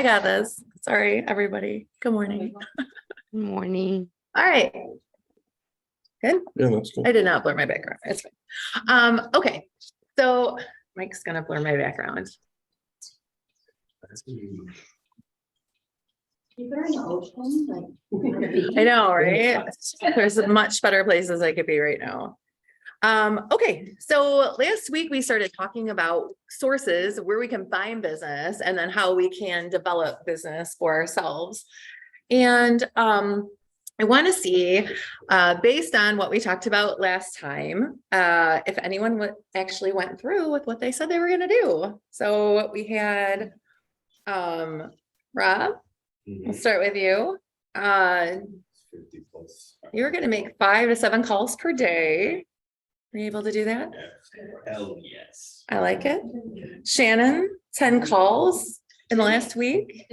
I got this. Sorry, everybody. Good morning. Good morning. All right. Good. Yeah, that's good. I did not blur my background. It's fine. Okay. So Mike's gonna blur my background. I know, right? There's much better places I could be right now. Okay, so last week we started talking about sources, where we can find business, and then how we can develop business for ourselves. And I want to see, based on what we talked about last time, if anyone actually went through with what they said they were going to do. So we had Rob. We'll start with you. 50 plus. You were going to make 5 to 7 calls per day. Are you able to do that? Hell yes. I like it. Shannon, 10 calls in the last week.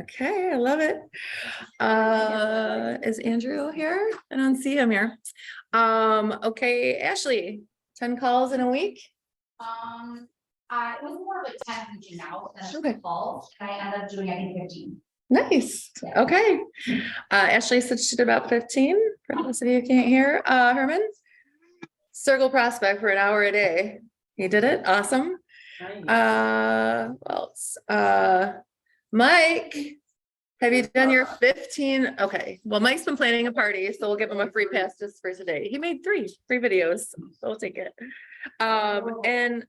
Okay, I love it. Is Andrew here? I don't see him here. Okay, Ashley, 10 calls in a week. It was more of a 10 reaching out than Okay. a calls, and I ended up doing, I think, 15. Nice. Okay. Ashley said she did about 15. For those of you who can't hear, Herman. Circle prospect for an hour a day. You did it. Awesome. What else? Mike, have you done your 15? Okay. Well, Mike's been planning a party, so we'll give him a free pass just for today. He made 3 free videos, so we'll take it. And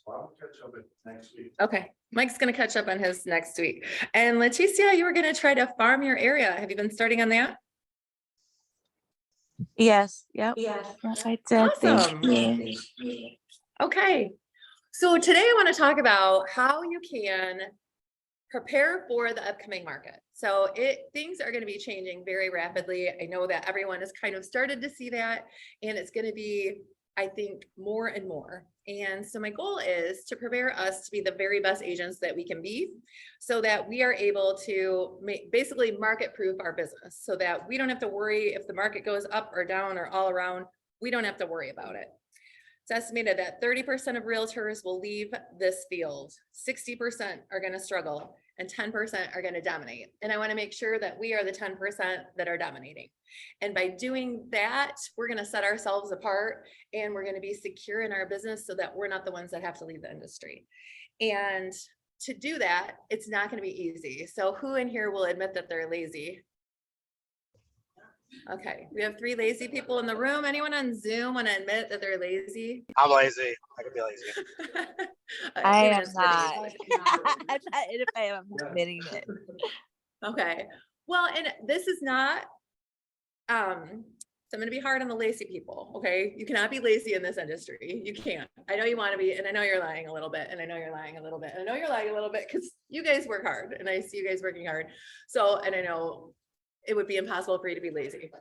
I'll catch up next week. okay, Mike's gonna catch up on his next week. And Leticia, you were gonna try to farm your area. Have you been starting on that? Yes. Yep. Yes. Yes, I did. Awesome. Thank you. Okay, so today I want to talk about how you can prepare for the upcoming market. So things are going to be changing very rapidly. I know that everyone has kind of started to see that, and it's going to be, I think, more and more. And so my goal is to prepare us to be the very best agents that we can be, so that we are able to basically market proof our business, so that we don't have to worry if the market goes up or down or all around. We don't have to worry about it. It's estimated that 30% of realtors will leave this field, 60% are going to struggle, and 10% are going to dominate. And I want to make sure that we are the 10% that are dominating. And by doing that, we're going to set ourselves apart, and we're going to be secure in our business so that we're not the ones that have to leave the industry. And to do that, it's not going to be easy. So who in here will admit that they're lazy? Okay, we have 3 lazy people in the room. Anyone on Zoom want to admit that they're lazy? I'm lazy. I can be lazy. I am Adrian's not. kidding. I'm admitting it. Okay, well, and this is not, so I'm gonna be hard on the lazy people, okay? You cannot be lazy in this industry. You can't. I know you want to be, and I know you're lying a little bit, and I know you're lying a little bit, and I know you're lying a little bit because you guys work hard, and I see you guys working hard. So, and I know it would be impossible for you to be lazy.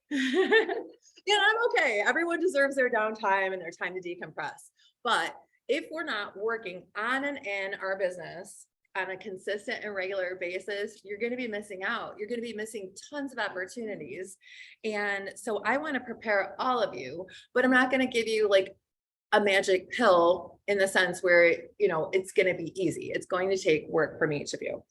Yeah, I'm okay. Everyone deserves their downtime and their time to decompress. But if we're not working on and in our business on a consistent and regular basis, you're going to be missing out. You're going to be missing tons of opportunities. And so I want to prepare all of you, but I'm not going to give you like a magic pill in the sense where, you know, it's going to be easy. It's going to take work from each of you.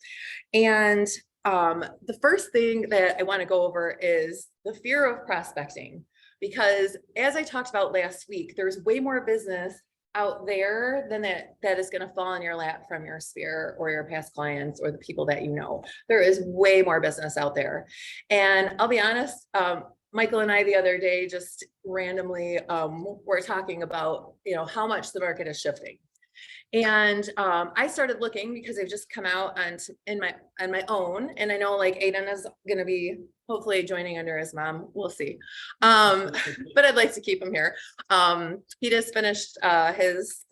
And the first thing that I want to go over is the fear of prospecting, because as I talked about last week, there's way more business out there than that is going to fall in your lap from your sphere or your past clients or the people that you know. There is way more business out there. And I'll be honest, Michael and I the other day just randomly were talking about, you know, how much the market is shifting. And I started looking because I've just come out on my own, and I know like Aiden is going to be hopefully joining under his mom. We'll see. But I'd like to keep him here. He just finished his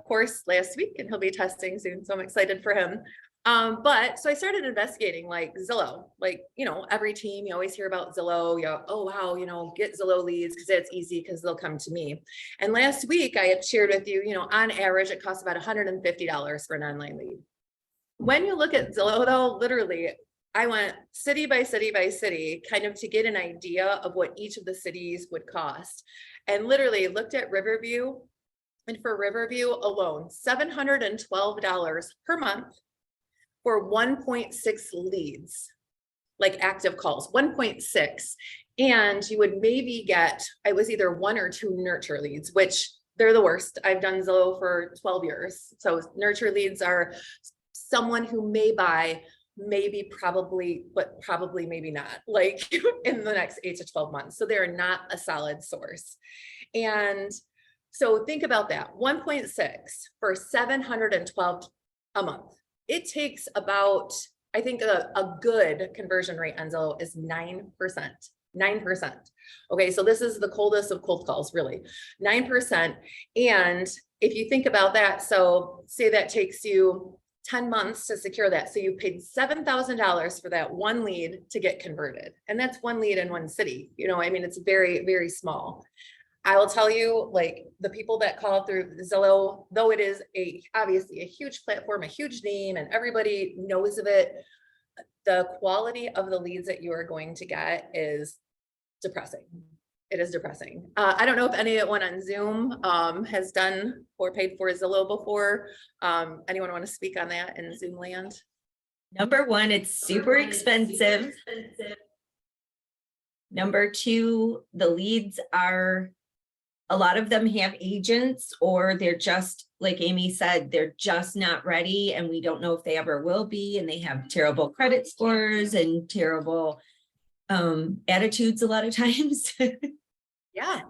course last week, and he'll be testing soon, so I'm excited for him. But so I started investigating like Zillow, like, you know, every team, you always hear about Zillow, you know, oh, wow, you know, get Zillow leads because it's easy because they'll come to me. And last week I had shared with you, you know, on average, it costs about $150 for an online lead. When you look at Zillow though, literally, I went city by city by city, kind of to get an idea of what each of the cities would cost, and literally looked at Riverview And for Riverview alone, $712 per month for 1.6 leads, like active calls, 1.6. And you would maybe get, it was either 1 or 2 nurture leads, which they're the worst. I've done Zillow for 12 years. So nurture leads are someone who may buy, maybe, probably, but probably maybe not, like in the next 8 to 12 months. So they're not a solid source. And so think about that, 1.6 for 712 a month. It takes about, I think a good conversion rate on Zillow is 9%. 9%. Okay, so this is the coldest of cold calls, really, 9%. And if you think about that, so say that takes you 10 months to secure that. So you paid $7,000 for that one lead to get converted. And that's one lead in one city. You know, I mean, it's very, very small. I will tell you, like, the people that call through Zillow, though it is obviously a huge platform, a huge name, and everybody knows of it, the quality of the leads that you are going to get is depressing. It is depressing. I don't know if anyone on Zoom has done or paid for Zillow before. Anyone want to speak on that in Zoom land? Number one, it's super expensive. Number two, the leads are, a lot of them have agents, or they're just, like Amy said, they're just not ready, and we don't know if they ever will be, and they have terrible credit scores and terrible attitudes a lot of times. Yeah,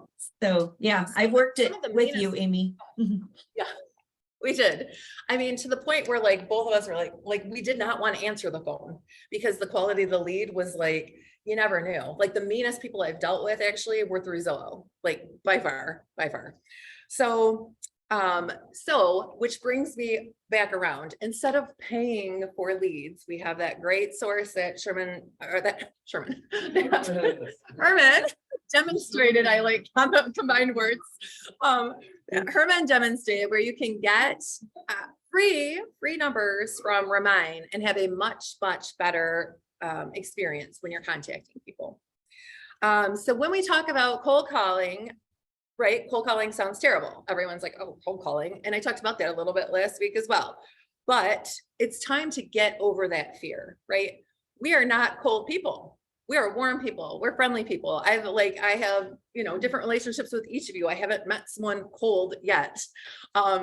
So yeah, I worked it Some of the with you, meanest- Amy. we did. I mean, to the point where, like, both of us were like we did not want to answer the phone because the quality of the lead was like, you never knew. Like, the meanest people I've dealt with actually were through Zillow, like by far. So, which brings me back around. Instead of paying for leads, we have that great source that Herman demonstrated. I like combined words. Herman demonstrated where you can get free numbers from Remind and have a much better experience when you're contacting people. So when we talk about cold calling, right? Cold calling sounds terrible. Everyone's like, oh, cold calling. And I talked about that a little bit last week as well. But it's time to get over that fear, right? We are not cold people. We are warm people. We're friendly people. I have, different relationships with each of you. I haven't met someone cold yet.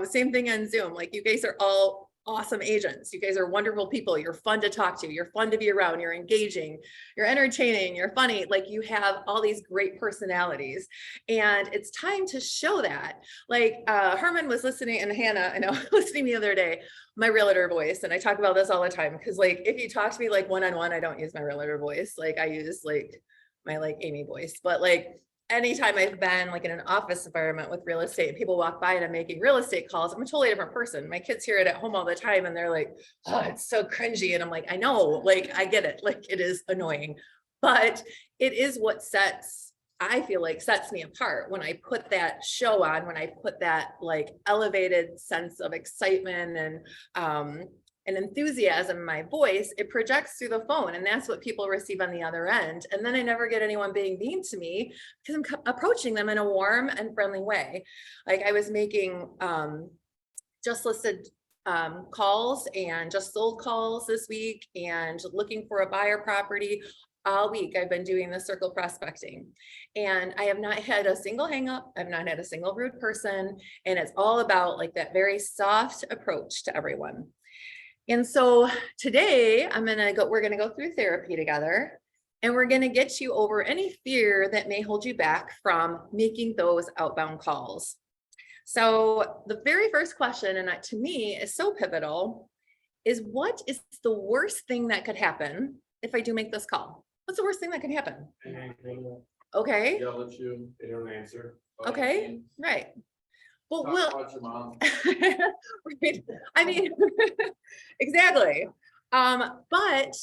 Same thing on Zoom. Like, you guys are all awesome agents. You guys are wonderful people. You're fun to talk to. You're fun to be around. You're engaging. You're entertaining. You're funny. Like, you have all these great personalities, and it's time to show that. Like, Herman was listening, and Hannah, I know, listening the other day, my realtor voice. And I talk about this all the time because, like, if you talk to me like one-on-one, I don't use my realtor voice. Like, I use like my Amy voice, but like, anytime I've been like in an office environment with real estate and people walk by and I'm making real estate calls, I'm a totally different person. My kids hear it at home all the time and they're like, oh, it's so cringy. And I'm like, I know, like, I get it. Like, it is annoying, but it is what I feel like sets me apart when I put that show on, when I put that like elevated sense of excitement and enthusiasm in my voice. It projects through the phone, and that's what people receive on the other end. And then I never get anyone being mean to me because I'm approaching them in a warm and friendly way. Like, I was making just listed calls and just sold calls this week and looking for a buyer property. All week I've been doing the circle prospecting, and I have not had a single hang up. I've not had a single rude person. And it's all about like that very soft approach to everyone. And so today we're going to go through therapy together, and we're going to get you over any fear that may hold you back from making those outbound calls. So the very first question, and that to me is so pivotal, is what is the worst thing that could happen if I do make this call? What's the worst thing that could happen? Okay. Yell at you, they don't answer. Okay. Right. Well, Talk about your mom. right. I mean, exactly. But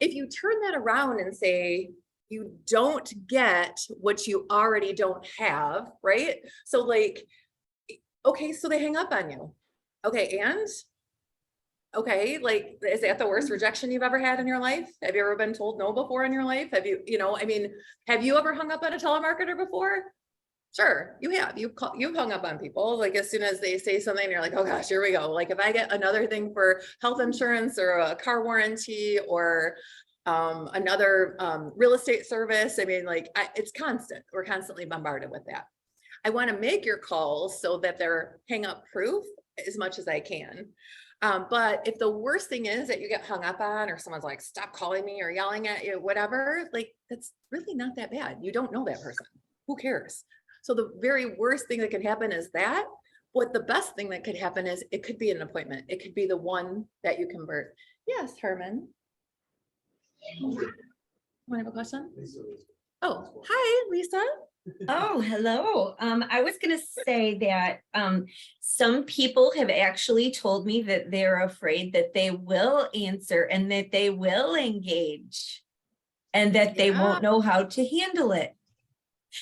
if you turn that around and say, you don't get what you already don't have, right? So like, okay, so they hang up on you. Okay, and? Okay, like, is that the worst rejection you've ever had in your life? Have you ever been told no before in your life? Have you, have you ever hung up on a telemarketer before? Sure, you've hung up on people, like as soon as they say something, you're like, oh gosh, here we go. Like if I get another thing for health insurance or a car warranty or another real estate service, I mean, like it's constant. We're constantly bombarded with that. I want to make your calls so that they're hang up proof as much as I can. But if the worst thing is that you get hung up on, or someone's like, stop calling me or yelling at you, whatever, like that's really not that bad. You don't know that person. Who cares? So the very worst thing that could happen is that. What the best thing that could happen is it could be an appointment. It could be the one that you convert. Yes, Herman. Want to have a question? Oh, hi, Lisa. Oh, hello. I was gonna say that some people have actually told me that they're afraid that they will answer and that they will engage and that they won't know how to handle it.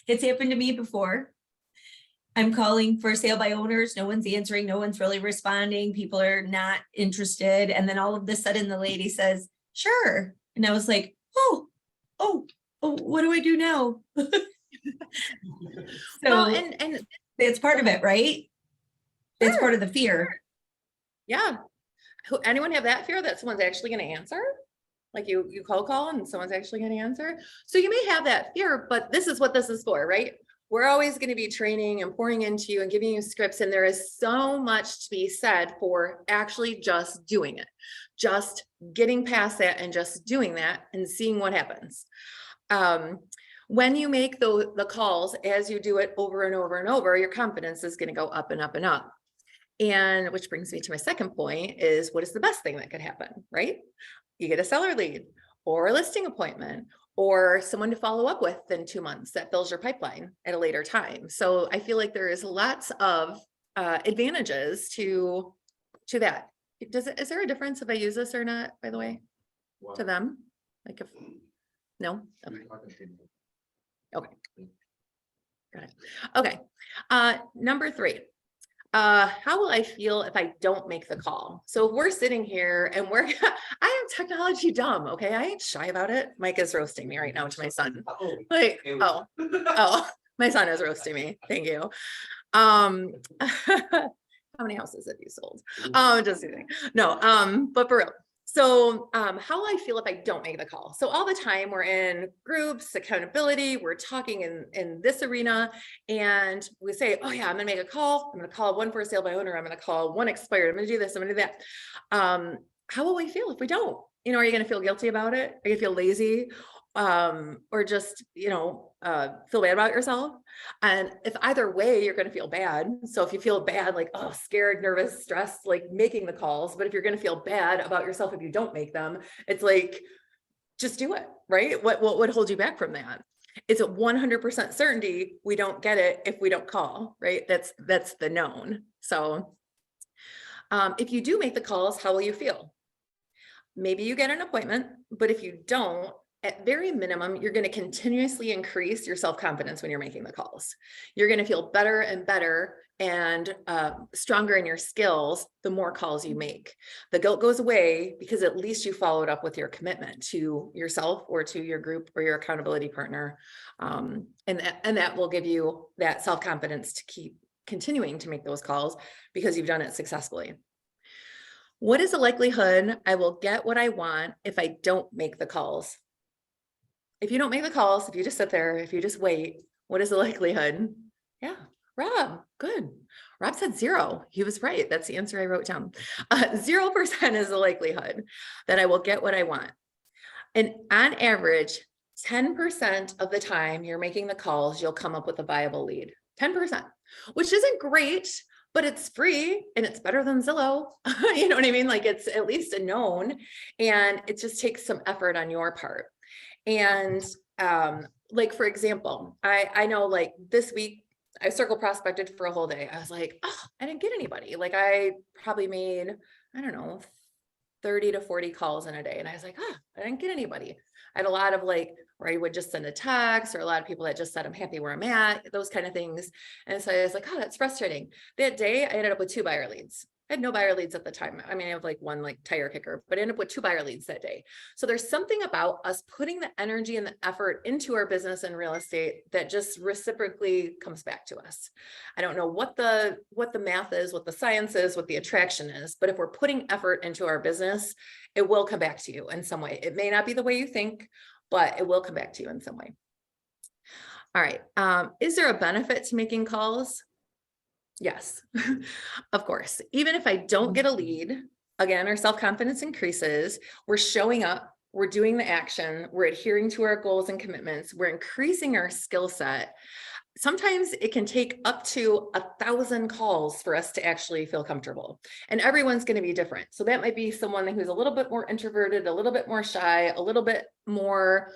It's happened to me before. I'm calling for sale by owners. No one's answering. No one's really responding. People are not interested. And then all of a sudden the lady says, sure. And I was like, oh, what do I do now? Well, So and it's part of it, right? It's Sure. part of the fear. yeah. Anyone have that fear that someone's actually going to answer? Like you call and someone's actually going to answer. So you may have that fear, but this is what this is for, right? We're always going to be training and pouring into you and giving you scripts. And there is so much to be said for actually just doing it, just getting past that and just doing that and seeing what happens. When you make the calls, as you do it over and over and over, your confidence is going to go up and up and up. And which brings me to my second point is, what is the best thing that could happen, right? You get a seller lead or a listing appointment or someone to follow up with in 2 months that fills your pipeline at a later time. So I feel like there is lots of advantages to that. Is there a difference if I use this or not, by the way, to them? Like if, no? Okay. Got it. Okay. Number 3. How will I feel if I don't make the call? So if we're sitting here and I am technology dumb. Okay. I ain't shy about it. Mike is roasting me right now to my son. Like, oh, my son is roasting me. Thank you. How many houses have you sold? Just kidding. No, but for real. So how will I feel if I don't make the call? So all the time we're in groups, accountability, we're talking in this arena and we say, oh yeah, I'm gonna make a call. I'm gonna call one for a sale by owner. I'm gonna call one expired. I'm gonna do this, I'm gonna do that. How will we feel if we don't? Are you gonna feel guilty about it? Are you gonna feel lazy? Or just, feel bad about yourself. And if either way, you're going to feel bad. So if you feel bad, like, oh, scared, nervous, stressed, like making the calls, but if you're going to feel bad about yourself, if you don't make them, it's like, just do it, right? What would hold you back from that? It's a 100% certainty. We don't get it if we don't call, right? That's the known. So if you do make the calls, how will you feel? Maybe you get an appointment, but if you don't, at very minimum, you're going to continuously increase your self-confidence when you're making the calls. You're going to feel better and better and stronger in your skills the more calls you make. The guilt goes away because at least you followed up with your commitment to yourself or to your group or your accountability partner. And that will give you that self-confidence to keep continuing to make those calls because you've done it successfully. What is the likelihood I will get what I want if I don't make the calls? If you don't make the calls, if you just sit there, if you just wait, what is the likelihood? Yeah, Rob, good. Rob said 0. He was right. That's the answer I wrote down. 0% is the likelihood that I will get what I want. And on average, 10% of the time you're making the calls, you'll come up with a viable lead. 10%, which isn't great, but it's free and it's better than Zillow. You know what I mean? Like it's at least a known, and it just takes some effort on your part. And like, for example, I know like this week I circle prospected for a whole day. I was like, oh, I didn't get anybody. Like I probably made, I don't know, 30 to 40 calls in a day. And I was like, oh, I didn't get anybody. I had a lot of like, where I would just send a text, or a lot of people that just said, I'm happy where I'm at, those kind of things. And so I was like, oh, that's frustrating. That day I ended up with 2 buyer leads. I had no buyer leads at the time. I mean, I have like one like tire kicker, but I ended up with 2 buyer leads that day. So there's something about us putting the energy and the effort into our business and real estate that just reciprocally comes back to us. I don't know what the math is, what the science is, what the attraction is, but if we're putting effort into our business, it will come back to you in some way. It may not be the way you think, but it will come back to you in some way. All right. Is there a benefit to making calls? Yes, of course. Even if I don't get a lead, again, our self-confidence increases. We're showing up, we're doing the action, we're adhering to our goals and commitments, we're increasing our skill set. Sometimes it can take up to 1,000 calls for us to actually feel comfortable, and everyone's going to be different. So that might be someone who's a little bit more introverted, a little bit more shy, a little bit more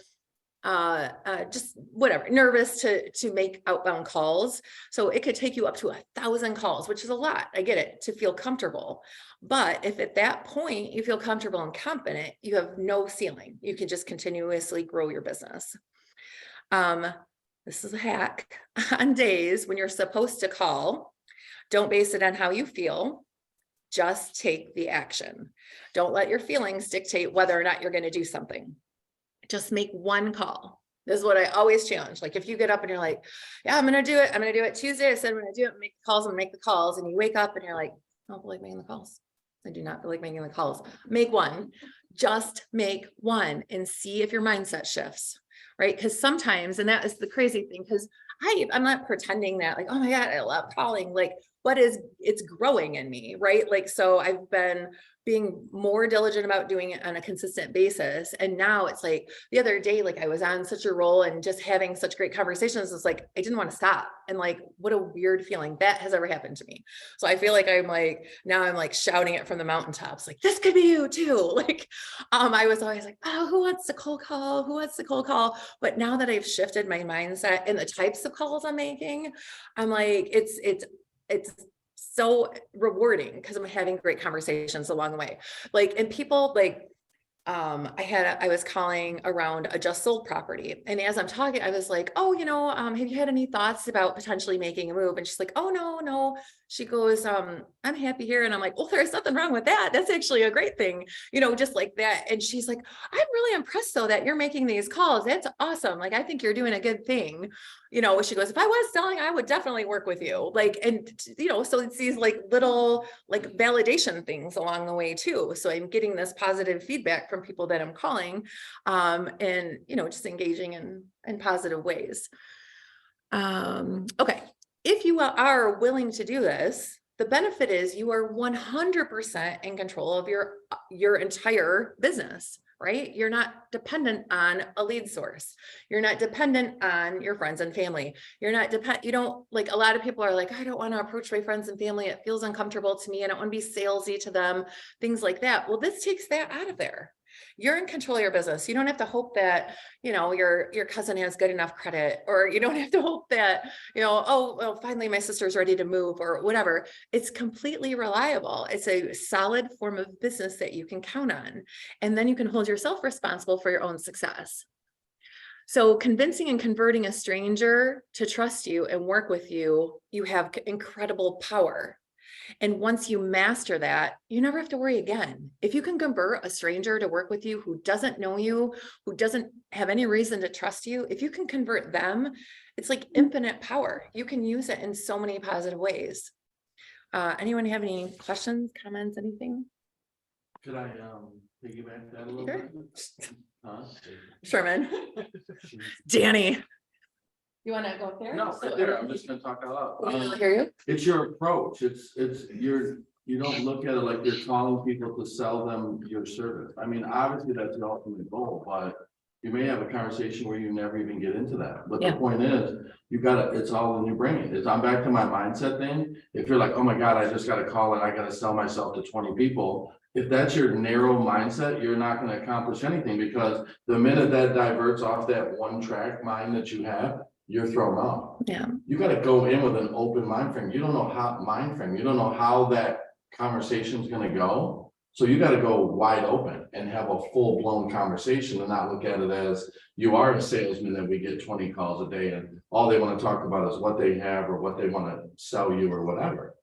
just whatever, nervous to make outbound calls. So it could take you up to 1,000 calls, which is a lot. I get it, to feel comfortable. But if at that point you feel comfortable and confident, you have no ceiling. You can just continuously grow your business. This is a hack. On days when you're supposed to call, don't base it on how you feel. Just take the action. Don't let your feelings dictate whether or not you're going to do something. Just make one call. This is what I always challenge. Like if you get up and you're like, yeah, I'm going to do it. I'm going to do it Tuesday. I said, I'm going to do it, make the calls and make the calls. And you wake up and you're like, I don't feel like making the calls. I do not feel like making the calls. Make one, just make one and see if your mindset shifts, right? Because sometimes, and that is the crazy thing, because I'm not pretending that like, oh my God, I love calling, like, but it's growing in me, right? Like, so I've been being more diligent about doing it on a consistent basis. And now it's like the other day, like I was on such a roll and just having such great conversations. It's like, I didn't want to stop. And like, what a weird feeling that has ever happened to me. So I feel like now I'm like shouting it from the mountaintops, like, this could be you too. Like, I was always like, oh, who wants to cold call? Who wants to cold call? But now that I've shifted my mindset and the types of calls I'm making, I'm like, it's so rewarding because I'm having great conversations along the way. Like, and people like, I was calling around a just sold property. And as I'm talking, I was like, oh, have you had any thoughts about potentially making a move? And she's like, oh, no. She goes, I'm happy here. And I'm like, well, there's nothing wrong with that. That's actually a great thing, just like that. And she's like, I'm really impressed though, that you're making these calls. That's awesome. Like, I think you're doing a good thing. She goes, if I was selling, I would definitely work with you. Like, and so it's these like little like validation things along the way too. So I'm getting this positive feedback from people that I'm calling, and, just engaging in positive ways. Okay. If you are willing to do this, the benefit is you are 100% in control of your entire business, right? You're not dependent on a lead source. You're not dependent on your friends and family. You don't, like, a lot of people are like, I don't want to approach my friends and family. It feels uncomfortable to me. I don't want to be salesy to them, things like that. Well, this takes that out of there. You're in control of your business. You don't have to hope that, your cousin has good enough credit, or you don't have to hope that, oh, well, finally my sister's ready to move or whatever. It's completely reliable. It's a solid form of business that you can count on. And then you can hold yourself responsible for your own success. So convincing and converting a stranger to trust you and work with you, you have incredible power. And once you master that, you never have to worry again. If you can convert a stranger to work with you who doesn't know you, who doesn't have any reason to trust you, if you can convert them, it's like infinite power. You can use it in so many positive ways. Anyone have any questions, comments, anything? Could I piggyback that a little Sure. bit? Huh? Sherman, Danny. You want to go up there? No, right there. I'm just gonna talk out I'll loud. hear you. It's your approach. You don't look at it like you're calling people to sell them your service. I mean, obviously that's the ultimate goal, but you may have a conversation where you never even get into that. But the point is, it's all in your brain. I'm back to my mindset thing. If you're like, oh my God, I just got to call and I got to sell myself to 20 people. If that's your narrow mindset, you're not going to accomplish anything, because the minute that diverts off that one track mind that you have, you're thrown off. Yeah. You got to go in with an open mind frame. You don't know how that conversation is going to go. So you got to go wide open and have a full blown conversation, and not look at it as you are a salesman and we get 20 calls a day and all they want to talk about is what they have or what they want to sell you or whatever.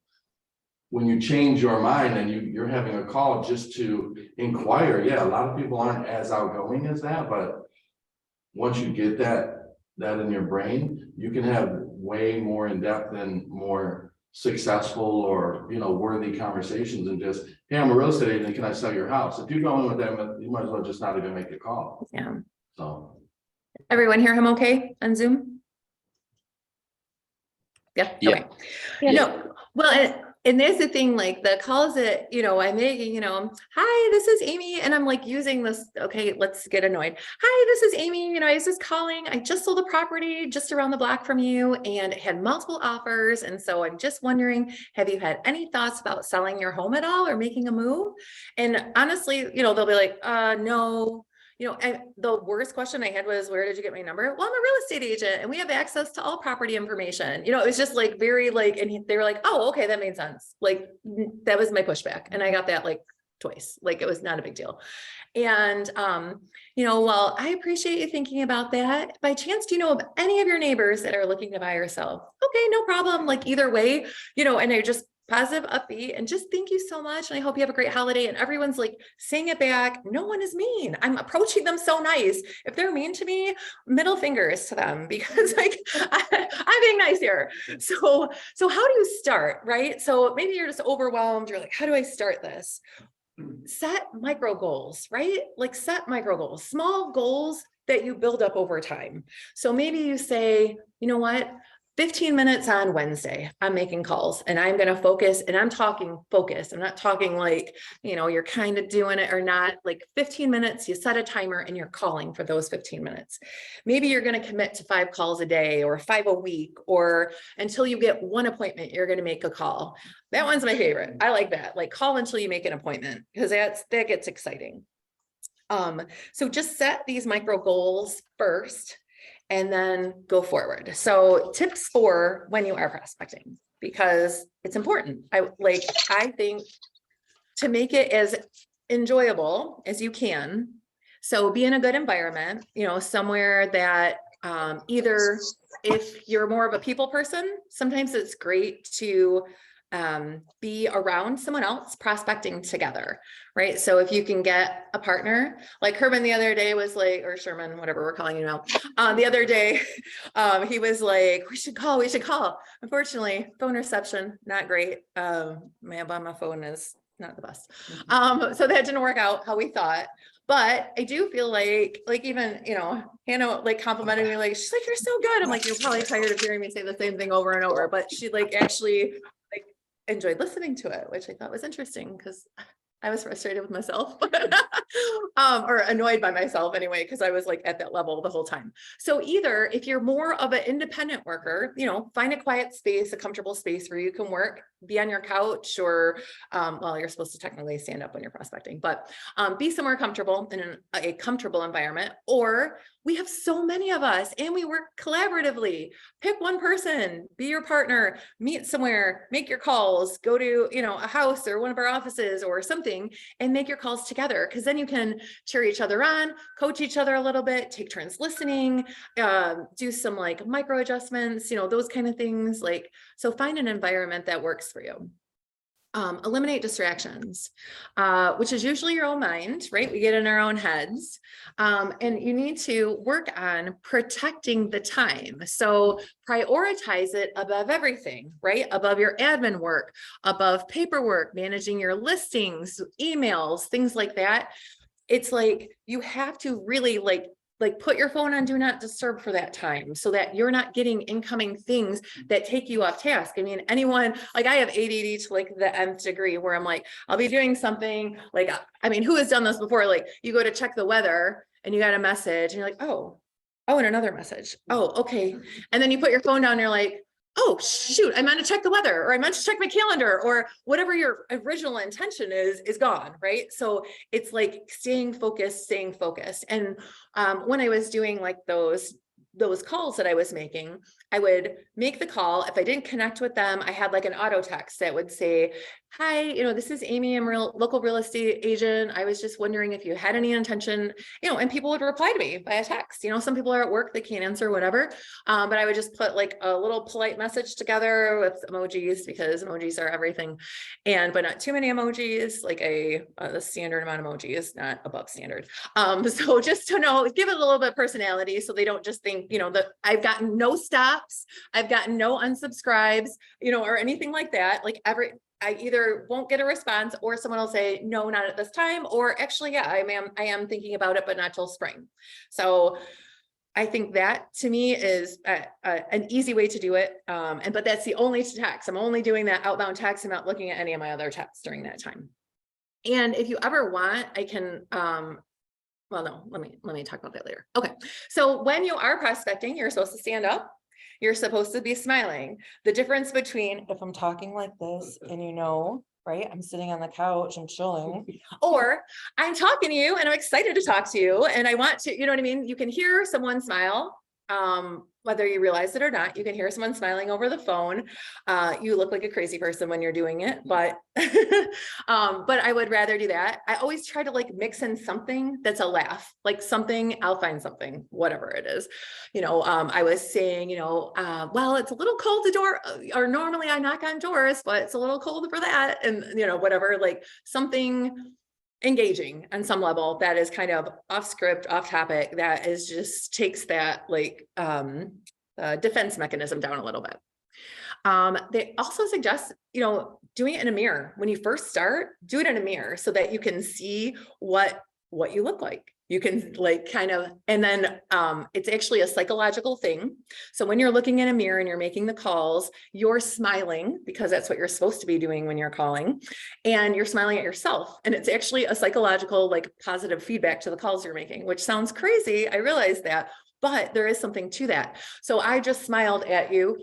when you change your mind and you're having a call just to inquire, yeah, a lot of people aren't as outgoing as that, but once you get that in your brain, you can have way more in-depth and more successful or, worthy conversations than just, hey, I'm a real estate agent, can I sell your house? If you go in with them, you might as well just not even make a call. Yeah. So. Everyone hear him okay on Zoom? Yeah. Yeah. Okay. No, well, and there's the thing, like the calls that, I'm making, hi, this is Amy. And I'm like using this. Okay, let's get annoyed. Hi, this is Amy. I was just calling. I just sold a property just around the block from you and it had multiple offers. And so I'm just wondering, have you had any thoughts about selling your home at all or making a move? And honestly, they'll be like, no. And the worst question I had was, where did you get my number? Well, I'm a real estate agent and we have access to all property information. It was just like very like, and they were like, oh, okay, that made sense. Like that was my pushback. And I got that like twice, like it was not a big deal. And, well, I appreciate you thinking about that. By chance, do you know of any of your neighbors that are looking to buy or sell? Okay, no problem. Like either way, and I just positive, upbeat, and just thank you so much. And I hope you have a great holiday. And everyone's like saying it back. No one is mean. I'm approaching them so nice. If they're mean to me, middle fingers to them because like I'm being nice here. So how do you start, right? So maybe you're just overwhelmed. You're like, how do I start this? Set micro goals, right? Like set micro goals, small goals that you build up over time. So maybe you say, you know what? 15 minutes on Wednesday, I'm making calls and I'm going to focus, and I'm talking focus. I'm not talking like, you're kind of doing it or not. Like 15 minutes, you set a timer and you're calling for those 15 minutes. Maybe you're going to commit to 5 calls a day or 5 a week, or until you get one appointment, you're going to make a call. That one's my favorite. I like that. Like call until you make an appointment because that gets exciting. So just set these micro goals first and then go forward. So tips for when you are prospecting, because it's important. I think to make it as enjoyable as you can. So be in a good environment, somewhere that either if you're more of a people person, sometimes it's great to be around someone else prospecting together, right? So if you can get a partner, like Herman the other day was like, or Sherman, whatever we're calling you now, the other day, he was like, we should call. Unfortunately, phone reception, not great. My Obama phone is not the best. So that didn't work out how we thought. But I do feel like even, Hannah like complimented me, like, she's like, you're so good. I'm like, you're probably tired of hearing me say the same thing over and over, but she like actually enjoyed listening to it, which I thought was interesting because I was frustrated with myself or annoyed by myself anyway, because I was like at that level the whole time. So either if you're more of an independent worker, find a quiet space, a comfortable space where you can work, be on your couch or, you're supposed to technically stand up when you're prospecting, but be somewhere comfortable in a comfortable environment. Or we have so many of us and we work collaboratively. Pick one person, be your partner, meet somewhere, make your calls, go to, a house or one of our offices or something and make your calls together. Cause then you can cheer each other on, coach each other a little bit, take turns listening, do some like micro adjustments, those kind of things. So find an environment that works for you. Eliminate distractions, which is usually your own mind, right? We get in our own heads. And you need to work on protecting the time. So prioritize it above everything, right? Above your admin work, above paperwork, managing your listings, emails, things like that. It's like, you have to really put your phone on do not disturb for that time so that you're not getting incoming things that take you off task. I mean, anyone, I have ADD to the nth degree where I'm like, I'll be doing something who has done this before? You go to check the weather and you got a message and you're like, oh, and another message. Oh, okay. And then you put your phone down and you're like, oh, shoot, I meant to check the weather, or I meant to check my calendar, or whatever your original intention is gone, right? So it's like staying focused. And when I was doing those calls that I was making, I would make the call. If I didn't connect with them, I had like an auto text that would say, hi, this is Amy. I'm a local real estate agent. I was just wondering if you had any intention, and people would reply to me via text. Some people are at work, they can't answer, whatever. But I would just put like a little polite message together with emojis, because emojis are everything. But not too many emojis, like the standard amount of emojis, not above standard. So just to know, give it a little bit of personality, so they don't just think, that I've gotten no stops, I've gotten no unsubscribes, or anything like that. Like I either won't get a response, or someone will say, no, not at this time. Or actually, yeah, I am thinking about it, but not till spring. So I think that to me is an easy way to do it. But that's the only text. I'm only doing that outbound text. I'm not looking at any of my other texts during that time. And if you ever want, I can, well, no, let me talk about that later. Okay. So when you are prospecting, you're supposed to stand up. You're supposed to be smiling. The difference between if I'm talking like this and right, I'm sitting on the couch, I'm chilling, or I'm talking to you and I'm excited to talk to you and I want to, you know what I mean? You can hear someone smile, whether you realize it or not. You can hear someone smiling over the phone. You look like a crazy person when you're doing it, but but I would rather do that. I always try to like mix in something that's a laugh, like something, I'll find something, whatever it is. I was saying, well, it's a little cold to door, or normally I knock on doors, but it's a little cold for that. And, whatever, like something engaging on some level that is kind of off script, off topic, that is just takes that like defense mechanism down a little bit. They also suggest, doing it in a mirror. When you first start, do it in a mirror so that you can see what you look like. You can like kind of, and then it's actually a psychological thing. So when you're looking in a mirror and you're making the calls, you're smiling, because that's what you're supposed to be doing when you're calling, and you're smiling at yourself. And it's actually a psychological, like positive feedback to the calls you're making, which sounds crazy. I realize that, but there is something to that. So I just smiled at you,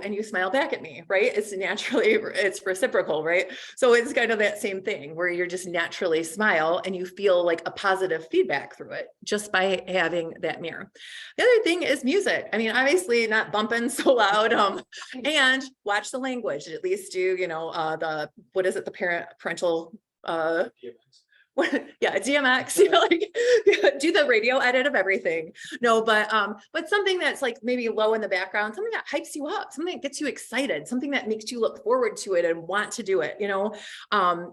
and you smile back at me, right? It's naturally, it's reciprocal, right? So it's kind of that same thing where you're just naturally smile and you feel like a positive feedback through it just by having that mirror. The other thing is music. I mean, obviously not bumping so loud, and watch the language, at least do, what is it? The parental, yeah, DMX, like do the radio edit of everything. No, but something that's like maybe low in the background, something that hypes you up, something that gets you excited, something that makes you look forward to it and want to do it.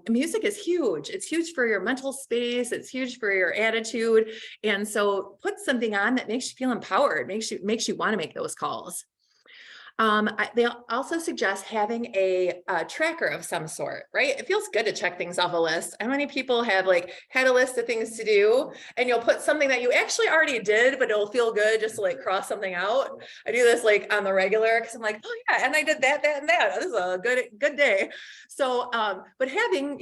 Music is huge. It's huge for your mental space. It's huge for your attitude. And so put something on that makes you feel empowered, makes you want to make those calls. They also suggest having a tracker of some sort, right? It feels good to check things off a list. How many people have like had a list of things to do, and you'll put something that you actually already did, but it'll feel good just to like cross something out. I do this like on the regular, because I'm like, oh yeah, and I did that, and that. This is a good day. So, but having,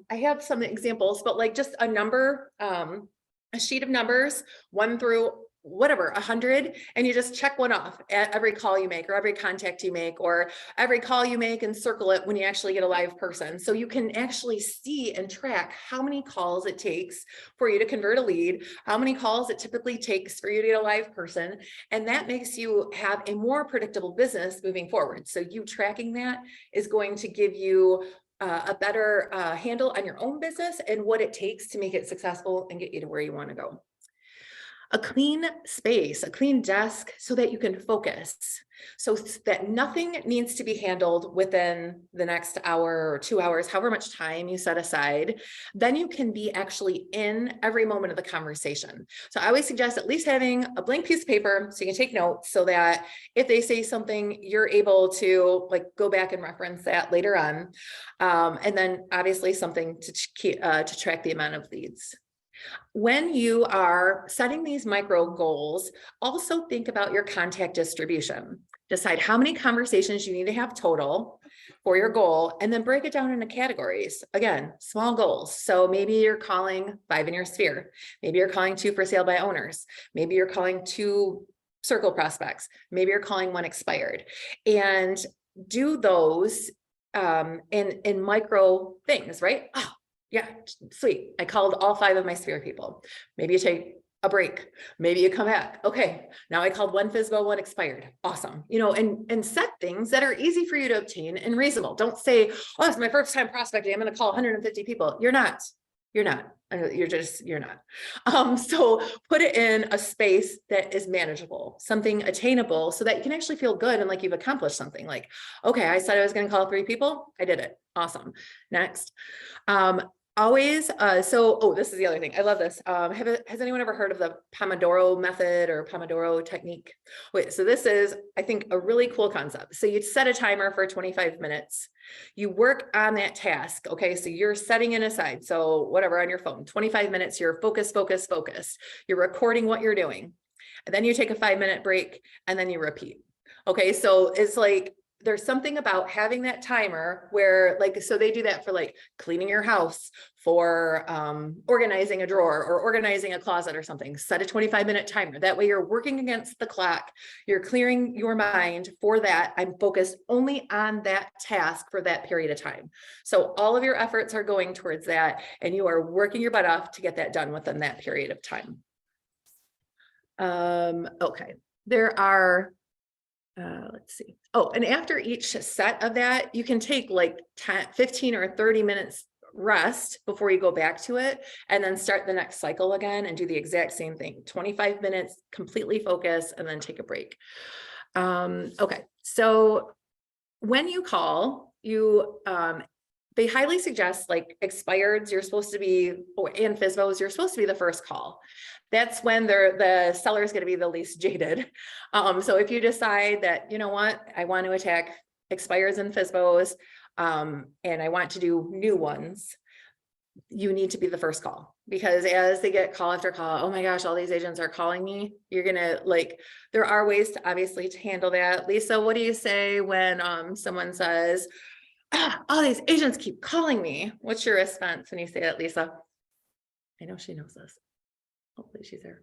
I have some examples, but like just a number, a sheet of numbers, 1 through whatever, 100, and you just check one off at every call you make, or every contact you make, or every call you make, and circle it when you actually get a live person. So you can actually see and track how many calls it takes for you to convert a lead, how many calls it typically takes for you to get a live person. And that makes you have a more predictable business moving forward. So you tracking that is going to give you a better handle on your own business and what it takes to make it successful and get you to where you want to go. A clean space, a clean desk, so that you can focus, so that nothing needs to be handled within the next hour or 2 hours, however much time you set aside. Then you can be actually in every moment of the conversation. So I always suggest at least having a blank piece of paper so you can take notes, so that if they say something, you're able to like go back and reference that later on. And then obviously something to track the amount of leads. When you are setting these micro goals, also think about your contact distribution. Decide how many conversations you need to have total for your goal, and then break it down into categories. Again, small goals. So maybe you're calling 5 in your sphere. Maybe you're calling 2 for sale by owners. Maybe you're calling 2 circle prospects. Maybe you're calling 1 expired. And do those in micro things, right? Oh, yeah, sweet. I called all 5 of my sphere people. Maybe you take a break. Maybe you come back. Okay, now I called one FSBO, one expired. Awesome. You know, and set things that are easy for you to obtain and reasonable. Don't say, oh, it's my first time prospecting, I'm going to call 150 people. You're not. You're not. You're not. So put it in a space that is manageable, something attainable, so that you can actually feel good and like you've accomplished something. Like, okay, I said I was going to call 3 people. I did it. Awesome. Next. Always, this is the other thing. I love this. Has anyone ever heard of the Pomodoro method or Pomodoro technique? Wait, so this is, I think, a really cool concept. So you set a timer for 25 minutes. You work on that task. Okay, so you're setting it aside. So whatever on your phone, 25 minutes, you're focus. You're recording what you're doing. And then you take a 5-minute break and then you repeat. Okay, so it's like, there's something about having that timer where like, so they do that for like cleaning your house, for organizing a drawer or organizing a closet or something. Set a 25-minute timer. That way you're working against the clock. You're clearing your mind for that. I'm focused only on that task for that period of time. So all of your efforts are going towards that and you are working your butt off to get that done within that period of time. Okay, there are let's see. Oh, and after each set of that, you can take like 10, 15 or 30 minutes rest before you go back to it and then start the next cycle again and do the exact same thing. 25 minutes, completely focus and then take a break. Okay. So when you call, they highly suggest like expireds, you're supposed to be, and FSBOs, you're supposed to be the first call. That's when the seller is going to be the least jaded. So if you decide that, you know what, I want to attack expires and FSBOs, and I want to do new ones, you need to be the first call, because as they get call after call, oh my gosh, all these agents are calling me. You're going to like, there are ways to obviously to handle that. Lisa, what do you say when someone says, all these agents keep calling me? What's your response when you say that, Lisa? I know she knows this. Hopefully she's there.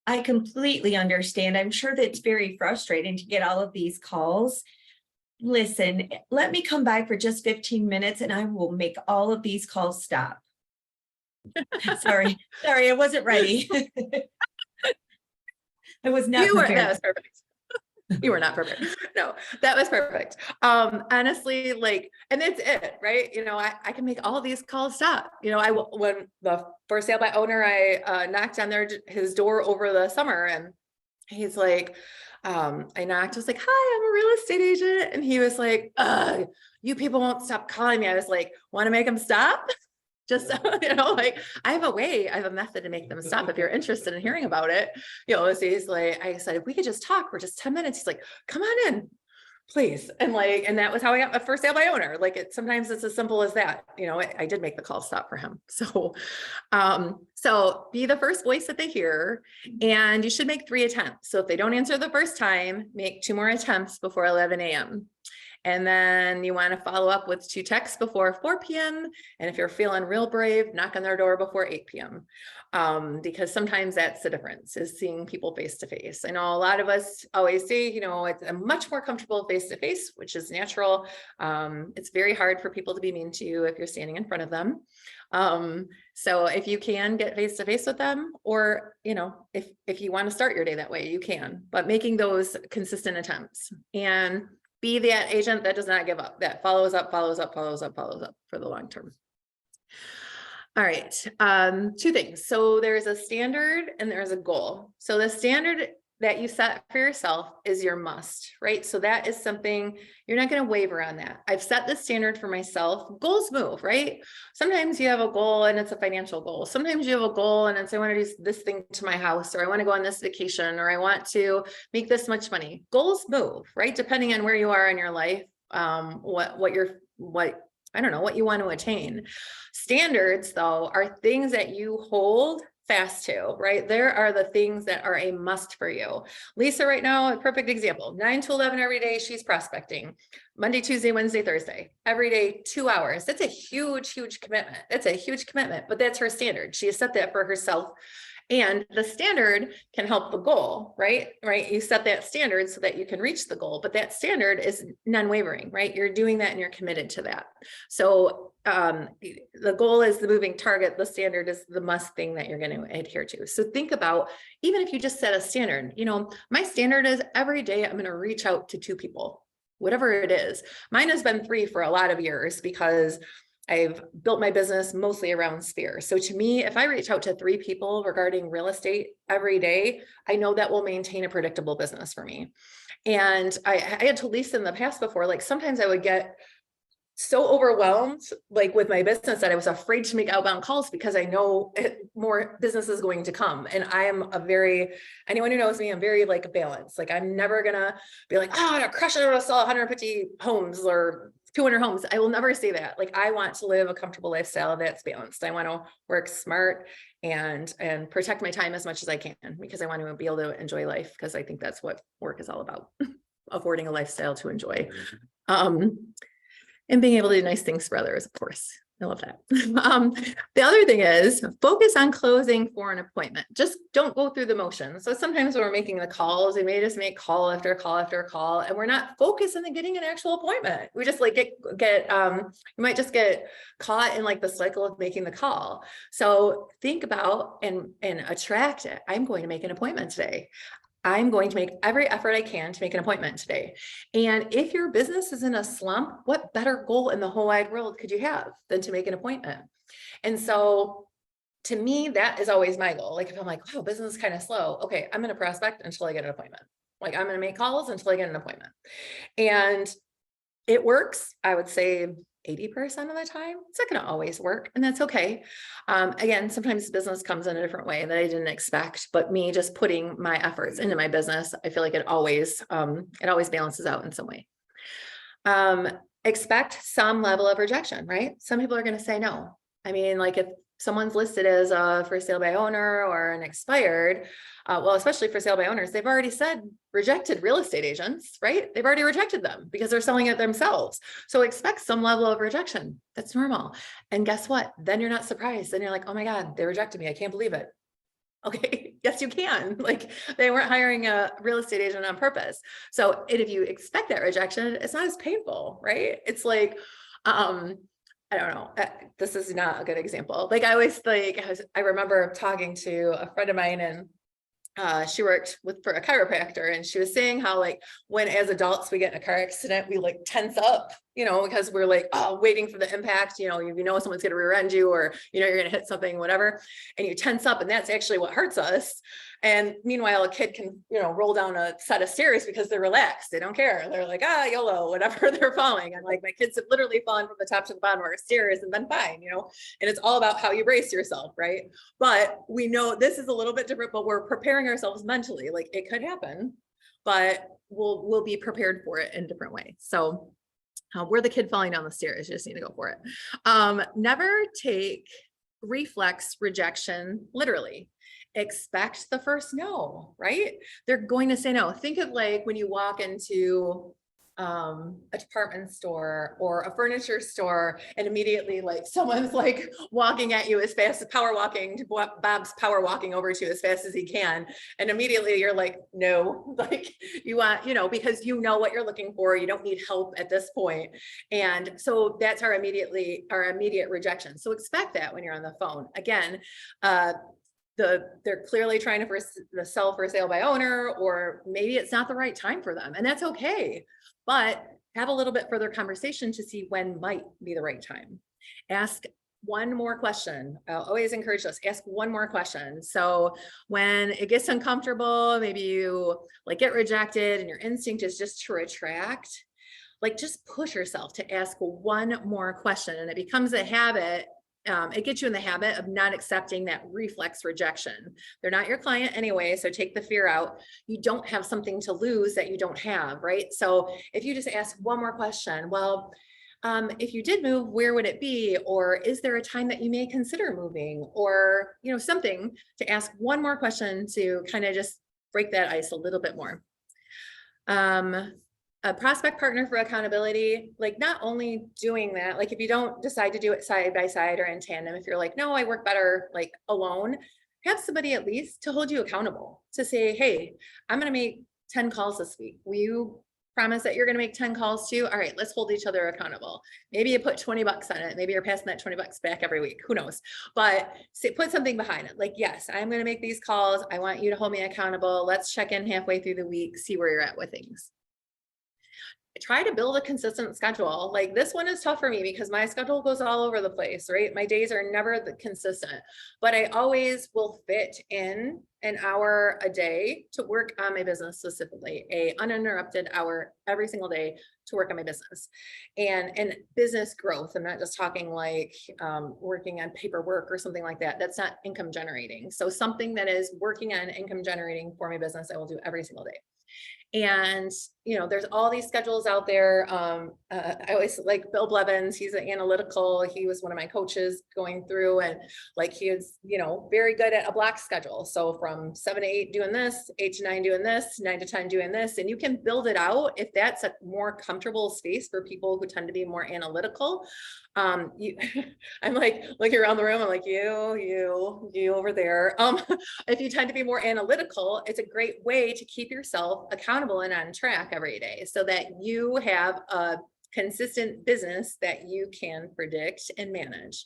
I completely understand. I'm sure that it's very frustrating to get all of these calls. Listen, let me come by for just 15 minutes and I will make all of these calls stop. Sorry, I wasn't ready. I was not prepared. That was perfect. You were not perfect. No, that was perfect. Honestly, like, and that's it, right? You know, I can make all of these calls stop. You know, when the for sale by owner, I knocked on his door over the summer and he's like, I knocked, I was like, hi, I'm a real estate agent. And he was like, you people won't stop calling me. I was like, want to make them stop? Just, you know, like I have a method to make them stop if you're interested in hearing about it. You know, so he's like, I said, if we could just talk for just 10 minutes, he's like, come on in, please. And like, and that was how I got my first sale by owner. Like sometimes it's as simple as that. You know, I did make the call stop for him. So, so be the first voice that they hear, and you should make 3 attempts. So if they don't answer the first time, make 2 more attempts before 11 a.m. And then you want to follow up with 2 texts before 4 p.m. And if you're feeling real brave, knock on their door before 8 p.m. Because sometimes that's the difference, is seeing people face to face. I know a lot of us always say, you know, it's much more comfortable face to face, which is natural. It's very hard for people to be mean to you if you're standing in front of them. So if you can get face to face with them, or, you know, if you want to start your day that way, you can, but making those consistent attempts and be that agent that does not give up, that follows up for the long term. All right. 2 things. So there's a standard and there's a goal. So the standard that you set for yourself is your must, right? So that is something you're not going to waver on that. I've set the standard for myself. Goals move, right? Sometimes you have a goal and it's a financial goal. Sometimes you have a goal and it's, I want to do this thing to my house, or I want to go on this vacation, or I want to make this much money. Goals move, right? Depending on where you are in your life, what you want to attain. Standards, though, are things that you hold fast to, right? There are the things that are a must for you. Lisa right now, a perfect example, 9 to 11 every day, she's prospecting. Monday, Tuesday, Wednesday, Thursday, every day, 2 hours. That's a huge, huge commitment. That's a huge commitment, but that's her standard. She has set that for herself And the standard can help the goal, right? Right. You set that standard so that you can reach the goal, but that standard is non-wavering, right? You're doing that and you're committed to that. So the goal is the moving target. The standard is the must thing that you're going to adhere to. So think about, even if you just set a standard, you know, my standard is every day I'm going to reach out to 2 people, whatever it is. Mine has been 3 for a lot of years because I've built my business mostly around Sphere. So to me, if I reach out to 3 people regarding real estate every day, I know that will maintain a predictable business for me. And I had told Lisa in the past before, like sometimes I would get so overwhelmed like with my business that I was afraid to make outbound calls because I know more business is going to come. And I am anyone who knows me, I'm very like balanced. Like I'm never gonna be like, oh, I'm gonna crush it, I'm gonna sell 150 homes or 200 homes. I will never say that. Like I want to live a comfortable lifestyle that's balanced. I want to work smart and protect my time as much as I can because I want to be able to enjoy life because I think that's what work is all about. Affording a lifestyle to enjoy. And being able to do nice things for others, of course. I love that. The other thing is focus on closing for an appointment. Just don't go through the motions. So sometimes when we're making the calls, we may just make call after call after call, and we're not focused on getting an actual appointment. We just like you might just get caught in like the cycle of making the call. So think about and attract it. I'm going to make an appointment today. I'm going to make every effort I can to make an appointment today. And if your business is in a slump, what better goal in the whole wide world could you have than to make an appointment? And so to me, that is always my goal. Like if I'm like, oh, business is kind of slow. Okay, I'm going to prospect until I get an appointment. Like I'm going to make calls until I get an appointment. And it works, I would say 80% of the time. It's not going to always work, and that's okay. Again, sometimes business comes in a different way that I didn't expect, but me just putting my efforts into my business, I feel like it always balances out in some way. Expect some level of rejection, right? Some people are going to say no. I mean, like if someone's listed as a for sale by owner or an expired, well, especially for sale by owners, they've already said rejected real estate agents, right? They've already rejected them because they're selling it themselves. So expect some level of rejection. That's normal. And guess what? Then you're not surprised. Then you're like, oh my God, they rejected me. I can't believe it. Okay, yes, you can. Like they weren't hiring a real estate agent on purpose. So if you expect that rejection, it's not as painful, right? It's like, I don't know. This is not a good example. Like I always I remember talking to a friend of mine and she worked for a chiropractor, and she was saying how like when as adults we get in a car accident, we like tense up, because we're like, oh, waiting for the impact, someone's going to rear end you, or, you're going to hit something, whatever. And you tense up, and that's actually what hurts us. And meanwhile, a kid can, roll down a set of stairs because they're relaxed. They don't care. They're like, YOLO, whatever, they're falling. And like my kids have literally fallen from the top to the bottom of our stairs and been fine, and it's all about how you brace yourself. Right. But we know this is a little bit different, but we're preparing ourselves mentally. Like it could happen, but we'll be prepared for it in different ways. So we're the kid falling down the stairs. You just need to go for it. Never take reflex rejection literally. Expect the first no, right? They're going to say no. Think of like when you walk into a department store or a furniture store, and immediately like someone's like walking at you as fast as Bob's power walking over to you as fast as he can. And immediately you're like, no, like you want, because you know what you're looking for. You don't need help at this point. And so that's our immediate rejection. So expect that when you're on the phone. Again, they're clearly trying to sell for sale by owner, or maybe it's not the right time for them, and that's okay. But have a little bit further conversation to see when might be the right time. Ask one more question. I'll always encourage us, ask one more question. So when it gets uncomfortable, maybe you like get rejected and your instinct is just to retract, like just push yourself to ask one more question, and it becomes a habit. It gets you in the habit of not accepting that reflex rejection. They're not your client anyway, so take the fear out. You don't have something to lose that you don't have, right? So if you just ask one more question, well, if you did move, where would it be? Or is there a time that you may consider moving? Or, something to ask one more question to kind of just break that ice a little bit more. A prospect partner for accountability, like not only doing that, like if you don't decide to do it side by side or in tandem, if you're like, no, I work better like alone, have somebody at least to hold you accountable, to say, hey, I'm going to make 10 calls this week. Will you promise that you're going to make 10 calls too? All right, let's hold each other accountable. Maybe you put $20 on it. Maybe you're passing that $20 back every week. Who knows? But say, put something behind it. Like, yes, I'm going to make these calls. I want you to hold me accountable. Let's check in halfway through the week, see where you're at with things. Try to build a consistent schedule. Like this one is tough for me because my schedule goes all over the place, right? My days are never consistent, but I always will fit in an hour a day to work on my business, specifically a uninterrupted hour every single day to work on my business and business growth. I'm not just talking like working on paperwork or something like that. That's not income generating. So something that is working on income generating for my business, I will do every single day. And, you know, there's all these schedules out there. I always like Bill Blevins. He's an analytical. He was one of my coaches going through, and like, he was, you know, very good at a block schedule. So from 7 to 8 doing this, 8 to 9 doing this, 9 to 10 doing this, and you can build it out if that's a more comfortable space for people who tend to be more analytical. I'm like looking around the room. I'm like, you over there. If you tend to be more analytical, it's a great way to keep yourself accountable and on track every day so that you have a consistent business that you can predict and manage.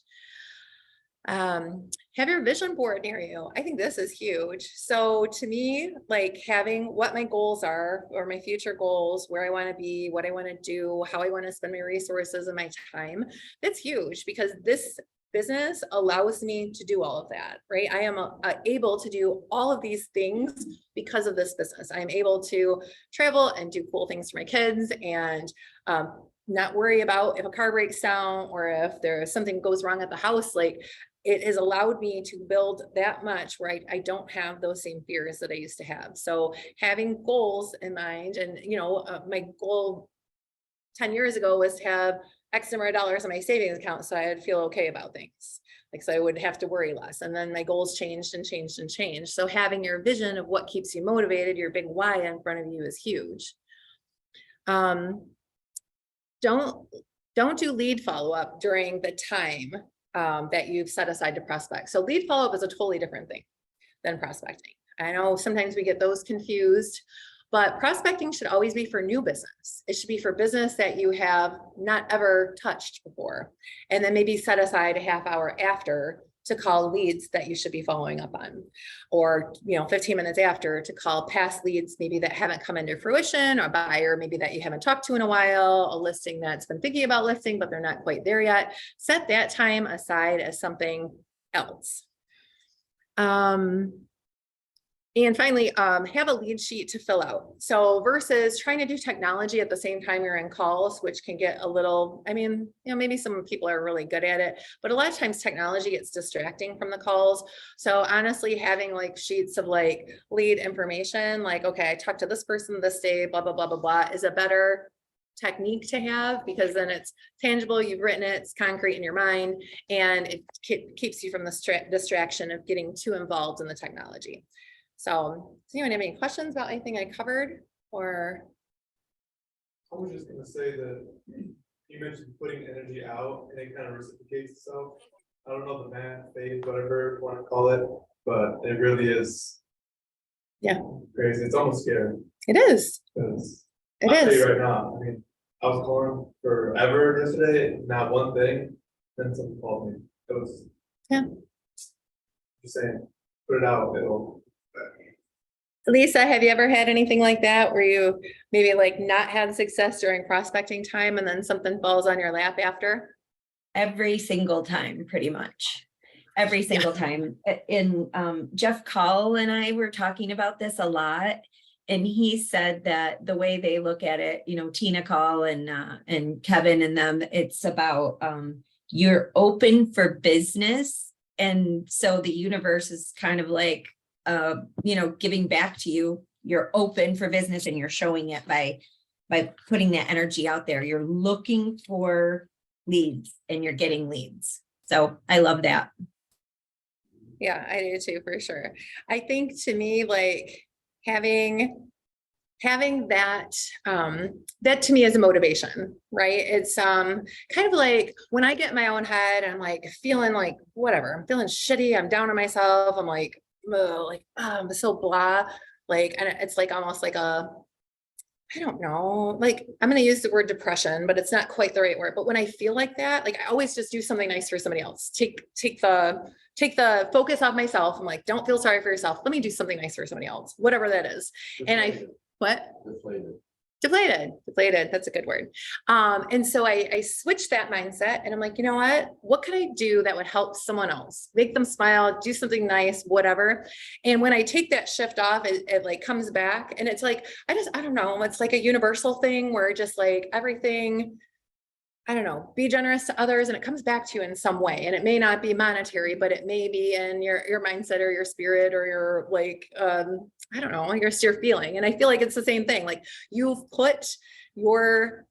Have your vision board near you. I think this is huge. So to me, like having what my goals are or my future goals, where I want to be, what I want to do, how I want to spend my resources and my time, that's huge because this business allows me to do all of that, right? I am able to do all of these things because of this business. I am able to travel and do cool things for my kids and not worry about if a car breaks down or if there's something goes wrong at the house. Like, it has allowed me to build that much where I don't have those same fears that I used to have. So having goals in mind, and you know, my goal 10 years ago was to have X number of dollars in my savings account so I would feel okay about things. Like, so I would have to worry less. And then my goals changed and changed and changed. So having your vision of what keeps you motivated, your big why in front of you is huge. Don't do lead follow-up during the time that you've set aside to prospect. So lead follow-up is a totally different thing than prospecting. I know sometimes we get those confused, but prospecting should always be for new business. It should be for business that you have not ever touched before. And then maybe set aside a half hour after to call leads that you should be following up on, or, you know, 15 minutes after to call past leads, maybe that haven't come into fruition, or a buyer maybe that you haven't talked to in a while, a listing that's been thinking about listing, but they're not quite there yet. Set that time aside as something else. And finally, have a lead sheet to fill out. So versus trying to do technology at the same time you're in calls, which can get a little, I mean, you know, maybe some people are really good at it, but a lot of times technology gets distracting from the calls. So honestly, having like sheets of like lead information, like, okay, I talked to this person this day, blah, blah, blah, blah, blah, is a better technique to have, because then it's tangible, you've written it, it's concrete in your mind, and it keeps you from the distraction of getting too involved in the technology. So, does anyone have any questions about anything I covered, or? I was just gonna say that you mentioned putting energy out and it kind of reciprocates itself. I don't know the math, faith, whatever you want to call it, but it really is. Yeah. Crazy. It's almost scary. It is. I'll tell you right now. I mean, I was calling forever yesterday, not one thing. Then someone called me. It was. Yeah. Just saying, put it out. It'll. Lisa, have you ever had anything like that where you maybe like not had success during prospecting time and then something falls on your lap after? Every single time, pretty much. Every single time. In Jeff Call and I were talking about this a lot. And he said that the way they look at it, you know, Tina Call and Kevin and them, it's about you're open for business. And so the universe is kind of like, you know, giving back to you. You're open for business and you're showing it by putting that energy out there. You're looking for leads and you're getting leads. So I love that. Yeah, I do too, for sure. I think to me, like having that, that to me is a motivation, right? It's kind of like when I get in my own head, I'm like feeling like whatever, I'm feeling shitty, I'm down on myself, I'm like, so blah, like, and it's like almost like I don't know, like, I'm gonna use the word depression, but it's not quite the right word. But when I feel like that, like, I always just do something nice for somebody else. Take the focus off myself. I'm like, don't feel sorry for yourself. Let me do something nice for somebody else, whatever that is. And what? Deflated. That's a good word. And so I switched that mindset and I'm like, you know what can I do that would help someone else, make them smile, do something nice, whatever. And when I take that shift off, it like comes back and it's like, I don't know. It's like a universal thing where just like everything, I don't know, be generous to others and it comes back to you in some way. And it may not be monetary, but it may be in your mindset or your spirit or your like, I don't know, your feeling. And I feel like it's the same thing. Like you've put your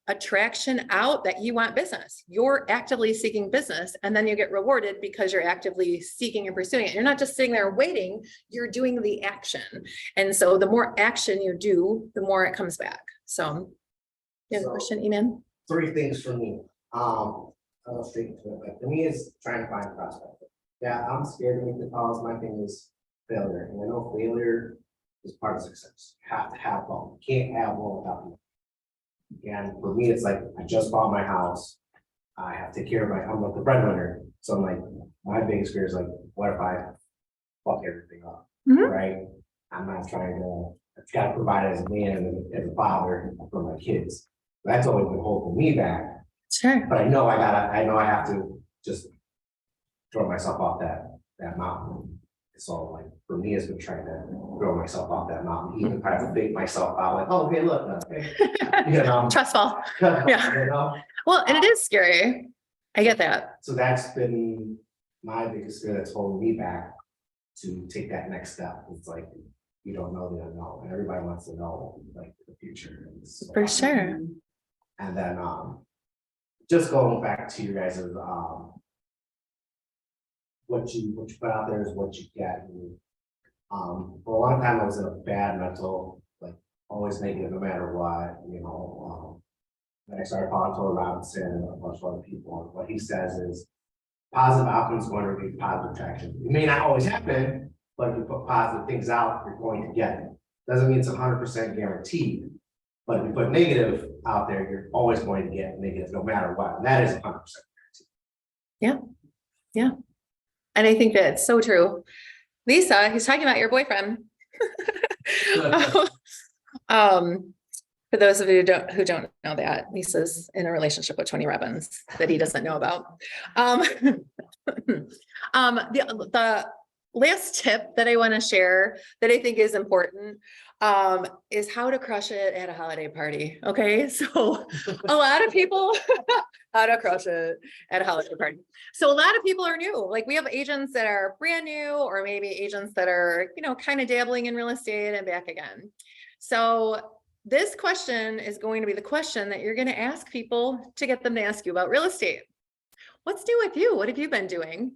attraction out that you want business. You're actively seeking business and then you get rewarded because you're actively seeking and pursuing it. You're not just sitting there waiting, you're doing the action. And so the more action you do, the more it comes back. So you have a question, Eman? 3 things for me. I'll straight to it, but for me is trying to find prospect. Yeah, I'm scared to make the calls. My thing is failure. And I know failure is part of success. You have to have one. You can't have one without one. And for me, it's like I just bought my house. I have to take care of I'm like the breadwinner. So I'm like, my biggest fear is like, what if I fuck everything up? Right? I'm not trying to, I've got to provide as a man and as a father for my kids. That's always been holding me back. Sure. But I know I have to just throw myself off that mountain. So like for me, it's been trying to throw myself off that mountain, even if I have to fake myself out like, oh, okay, look, okay. You know, Trustful. Yeah. you know? Well, and it is scary. I get that. So that's been my biggest fear that's holding me back to take that next step. It's like, you don't know the unknown, and everybody wants to know like the future. So, For sure. And then just going back to you guys' what you put out there is what you get. And, for a long time I was in a bad mental, like always negative no matter what, you know. Then I started following Tony Robinson and a bunch of other people. And what he says is positive outcomes going to be positive traction. It may not always happen, but if you put positive things out, you're going to get it. Doesn't mean it's 100% guaranteed. But if you put negative out there, you're always going to get negative no matter what. And that is 100% guaranteed. Yeah. And I think that's so true. Lisa, he's talking about your boyfriend. For those of you who don't know that, Lisa's in a relationship with Tony Robbins that he doesn't know about. The last tip that I want to share that I think is important is how to crush it at a holiday party. Okay, so a lot of people how to crush it at a holiday party. So a lot of people are new. Like we have agents that are brand new, or maybe agents that are, you know, kind of dabbling in real estate and back again. So this question is going to be the question that you're going to ask people to get them to ask you about real estate. What's new with you? What have you been doing?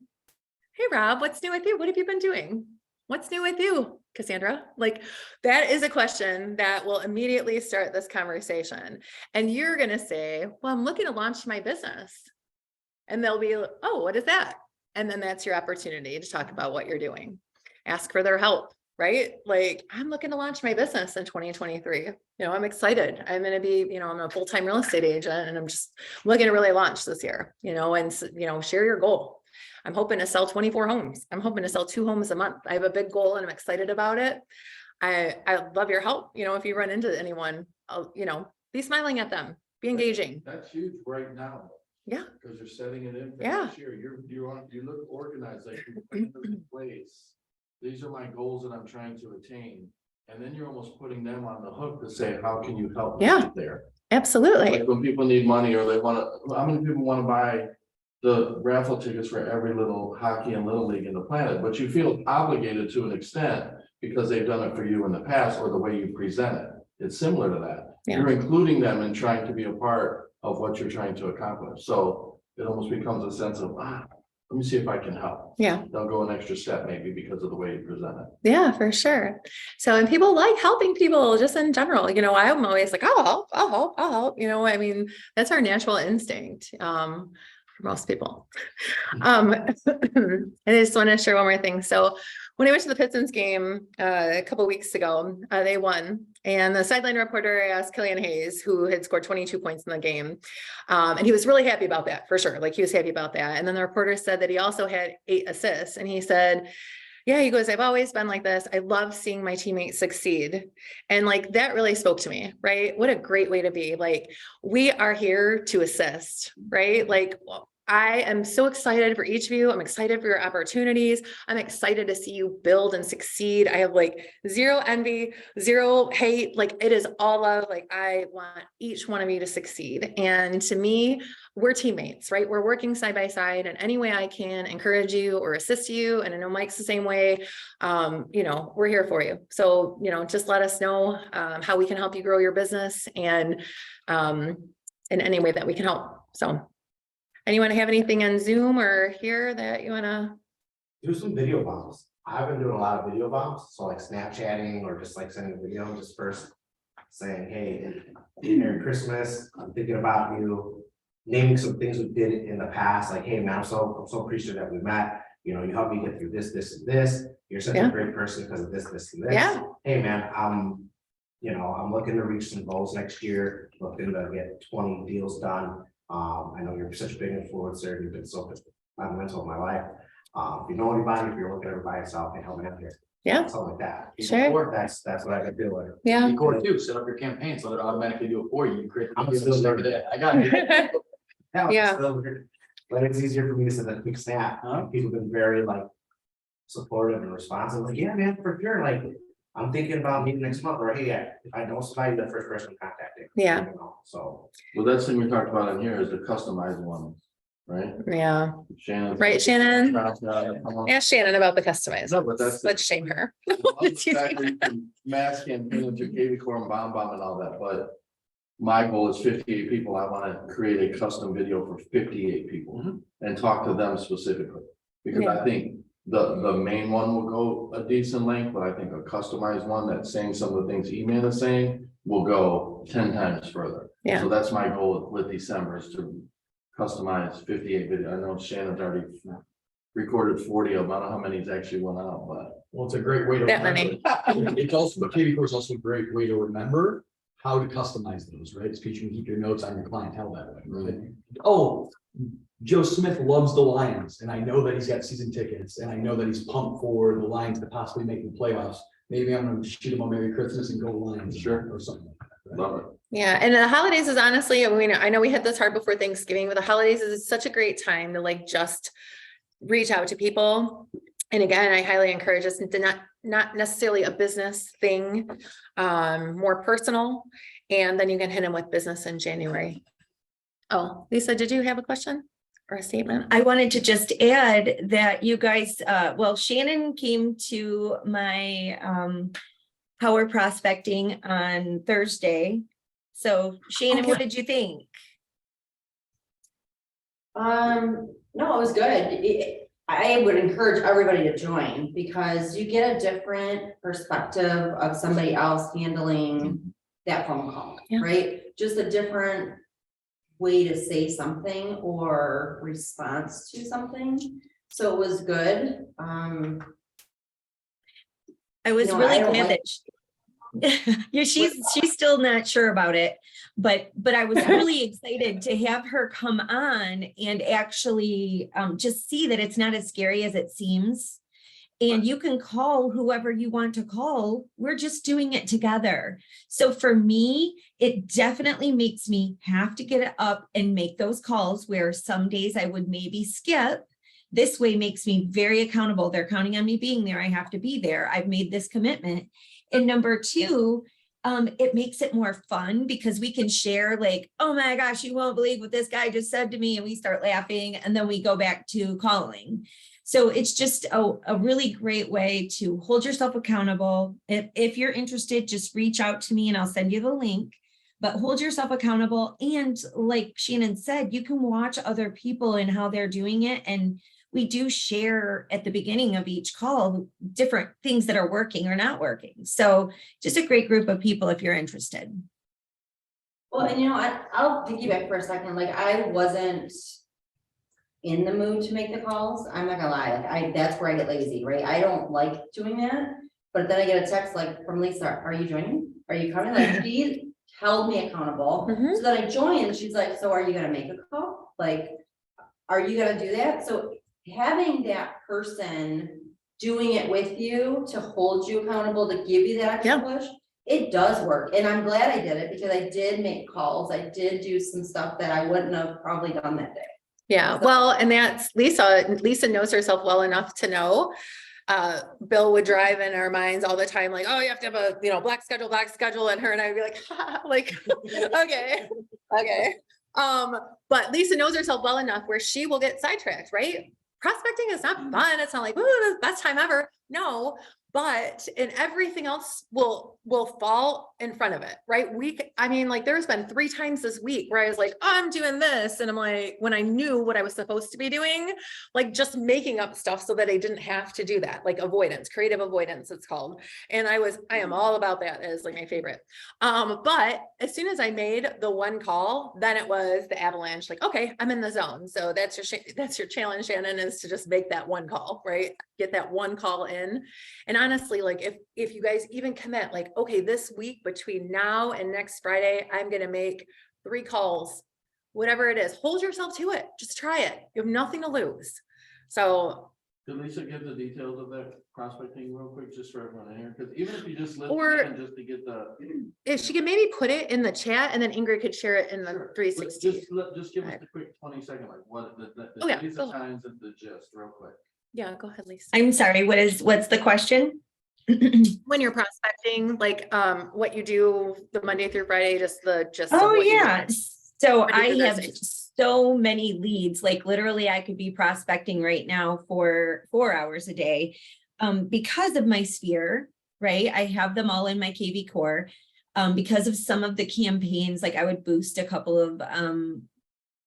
Hey, Rob, what's new with you? What have you been doing? What's new with you, Cassandra? Like that is a question that will immediately start this conversation. And you're going to say, well, I'm looking to launch my business. And they'll be, oh, what is that? And then that's your opportunity to talk about what you're doing. Ask for their help, right? Like I'm looking to launch my business in 2023. You know, I'm excited. I'm going to be, you know, I'm a full-time real estate agent and I'm just looking to really launch this year, you know, and, you know, share your goal. I'm hoping to sell 24 homes. I'm hoping to sell 2 homes a month. I have a big goal and I'm excited about it. I love your help. You know, if you run into anyone, you know, be smiling at them, be engaging. That's huge right now. Yeah. Because you're setting it in for Yeah. next year. You look organized, like you put things in place. These are my goals that I'm trying to attain. And then you're almost putting them on the hook to say, how can you help me get there? Absolutely. Like when people need money or they want to, how many people want to buy the raffle tickets for every little hockey and little league in the planet, but you feel obligated to an extent because they've done it for you in the past or the way you present it. It's similar to that. Yeah. You're including them and trying to be a part of what you're trying to accomplish. So it almost becomes a sense of, let me see if I can help. Yeah. They'll go an extra step maybe because of the way you present it. Yeah, for sure. So, and people like helping people just in general, you know, I'm always like, I'll help, you know, I mean, that's our natural instinct. for most people. I just want to share one more thing. So when I went to the Pistons game a couple weeks ago, they won. And the sideline reporter asked Killian Hayes, who had scored 22 points in the game. And he was really happy about that, for sure. Like, he was happy about that. And then the reporter said that he also had 8 assists. And he said, yeah, he goes, I've always been like this. I love seeing my teammates succeed. And like, that really spoke to me, right? What a great way to be. Like, we are here to assist, right? Like, I am so excited for each of you. I'm excited for your opportunities. I'm excited to see you build and succeed. I have like zero envy, zero hate. Like, it is all love. Like, I want each one of you to succeed. And to me, we're teammates, right? We're working side by side, and any way I can encourage you or assist you. And I know Mike's the same way. You know, we're here for you. So, you know, just let us know how we can help you grow your business, and in any way that we can help. So anyone have anything on Zoom or here that you want to? Do some video bombs. I've been doing a lot of video bombs, so like Snapchatting or just like sending a video, just first saying, hey, Merry Christmas, I'm thinking about you. Naming some things we did in the past, like, hey, man, I'm so appreciative that we met. You know, you helped me get through this, this, and this. You're such a great person because of this, this, and this. Yeah. Hey, man, you know, I'm looking to reach some goals next year, looking to get 20 deals done. I know you're such a big influencer. You've been so fundamental in my life. If you know anybody, if you're looking at by yourself, and help me out here. Yeah. Something like that. Sure. Or that's what I could do. Like, Yeah. Core too, set up your campaign, so it automatically do it for you. You create. I'm still every day. I got it. Yeah. But it's easier for me to send that quick snap. People have been very like supportive and responsive. Like, yeah, man, for sure. Like, I'm thinking about meeting next month, or hey, if I know somebody, the first person contacting. Yeah. You know, so. Well, that's thing we talked about in here is the customized one, right? Yeah. Shannon. Right, Shannon? Yeah. Ask Shannon about the customized. No, but that's. Let's shame her. Mass campaign through KV Core and bomb and all that, but my goal is 58 people. I want to create a custom video for 58 people and talk to them specifically. Because Yeah. I think the main one will go a decent length, but I think a customized one that's saying some of the things E-Man is saying will go 10 times further. Yeah. So that's my goal with December, is to customize 58 video. I know Shannon's already recorded 40 of them. I don't know how many's actually went out, but. Well, it's a great way to. That remember. It's also, the KV Core is also a great way to remember how to customize those, right? It's because you can keep your notes on your clientele that way, right? Oh, Joe Smith loves the Lions, and I know that he's got season tickets, and I know that he's pumped for the Lions to possibly make the playoffs. Maybe I'm gonna shoot him on Merry Christmas and go Lions. Sure. Or something like that, right? Love it. Yeah, and the holidays is honestly, I mean, I know we hit this hard before Thanksgiving, but the holidays is such a great time to like just reach out to people. And again, I highly encourage us to not necessarily a business thing, more personal. And then you can hit them with business in January. Oh, Lisa, did you have a question or a statement? I wanted to just add that you guys, well, Shannon came to my power prospecting on Thursday. So Shannon, what did you think? No, it was good. I would encourage everybody to join because you get a different perspective of somebody else handling that phone call, Yeah. right? Just a different way to say something or response to something. So it was good. I was You know, really I don't glad like- that yeah, she's still not sure about it, but I was really excited to have her come on and actually just see that it's not as scary as it seems. And you can call whoever you want to call. We're just doing it together. So for me, it definitely makes me have to get up and make those calls where some days I would maybe skip. This way makes me very accountable. They're counting on me being there. I have to be there. I've made this commitment. And number two, it makes it more fun because we can share like, oh my gosh, you won't believe what this guy just said to me. And we start laughing and then we go back to calling. So it's just a really great way to hold yourself accountable. If you're interested, just reach out to me and I'll send you the link, but hold yourself accountable. And like Shannon said, you can watch other people and how they're doing it. And we do share at the beginning of each call different things that are working or not working. So just a great group of people if you're interested. Well, and you know, I'll piggyback for a second. Like I wasn't in the mood to make the calls, I'm not gonna lie, like that's where I get lazy, right? I don't like doing that. But then I get a text like from Lisa, are you joining? Are you coming? Like she held me accountable. Mhm. So then I joined and she's like, so are you gonna make a call? Like, are you gonna do that? So having that person doing it with you to hold you accountable, to give you that extra push, it does work. And I'm glad I did it because I did make calls. I did do some stuff that I wouldn't have probably done that day. Yeah, well, and that's Lisa knows herself well enough to know. Bill would drive in our minds all the time, like, oh, you have to have a, black schedule. And her and I would be like, like, okay. But Lisa knows herself well enough where she will get sidetracked, right? Prospecting is not fun. It's not like, ooh, the best time ever. No, but and everything else will fall in front of it, right? There's been 3 times this week where I was like, oh, I'm doing this. And I'm like, when I knew what I was supposed to be doing, like just making up stuff so that I didn't have to do that, like avoidance, creative avoidance, it's called. And I am all about that as like my favorite. But as soon as I made the one call, then it was the avalanche, like, okay, I'm in the zone. So that's your challenge, Shannon, is to just make that one call, right? Get that one call in. And honestly, like if you guys even commit, like, okay, this week between now and next Friday, I'm going to make 3 calls, whatever it is, hold yourself to it. Just try it. You have nothing to lose. So. Can Lisa give the details of that prospecting real quick, just for everyone in here? Because even if you just Or- listen just to get the. If she could maybe put it in the chat and then Ingrid could share it in the 360. Just give us the quick 20-second, like what the Oh, yeah, days go and ahead. times and the gist real quick. Yeah, go ahead, Lisa. I'm sorry, what's the question? When you're prospecting, like what you do the Monday through Friday, just of Oh, what you do. yeah. So Ready I for have this. so many leads, like literally I could be prospecting right now for 4 hours a day. Because of my sphere, right? I have them all in my KV core. Because of some of the campaigns, like I would boost a couple of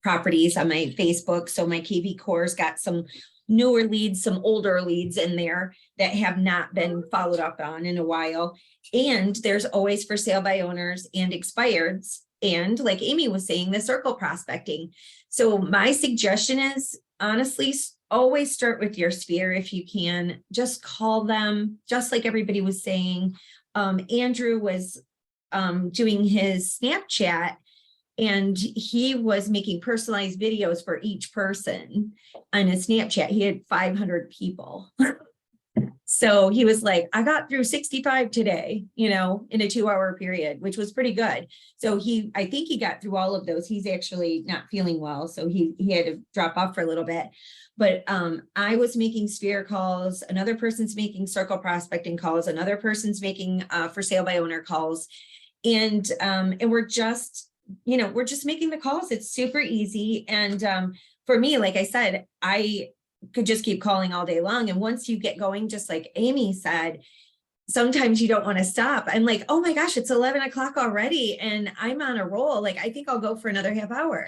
properties on my Facebook. So my KV core's got some newer leads, some older leads in there that have not been followed up on in a while. And there's always for sale by owners and expireds. And like Amy was saying, the circle prospecting. So my suggestion is honestly, always start with your sphere if you can. Just call them, just like everybody was saying. Andrew was doing his Snapchat, and he was making personalized videos for each person on his Snapchat. He had 500 people. So he was like, I got through 65 today, in a 2-hour period, which was pretty good. So I think he got through all of those. He's actually not feeling well. So he had to drop off for a little bit. But I was making sphere calls. Another person's making circle prospecting calls. Another person's making for sale by owner calls. And we're just, we're just making the calls. It's super easy. And for me, like I said, I could just keep calling all day long. And once you get going, just like Amy said, sometimes you don't want to stop. I'm like, oh my gosh, it's 11 o'clock already. And I'm on a roll. Like, I think I'll go for another half hour.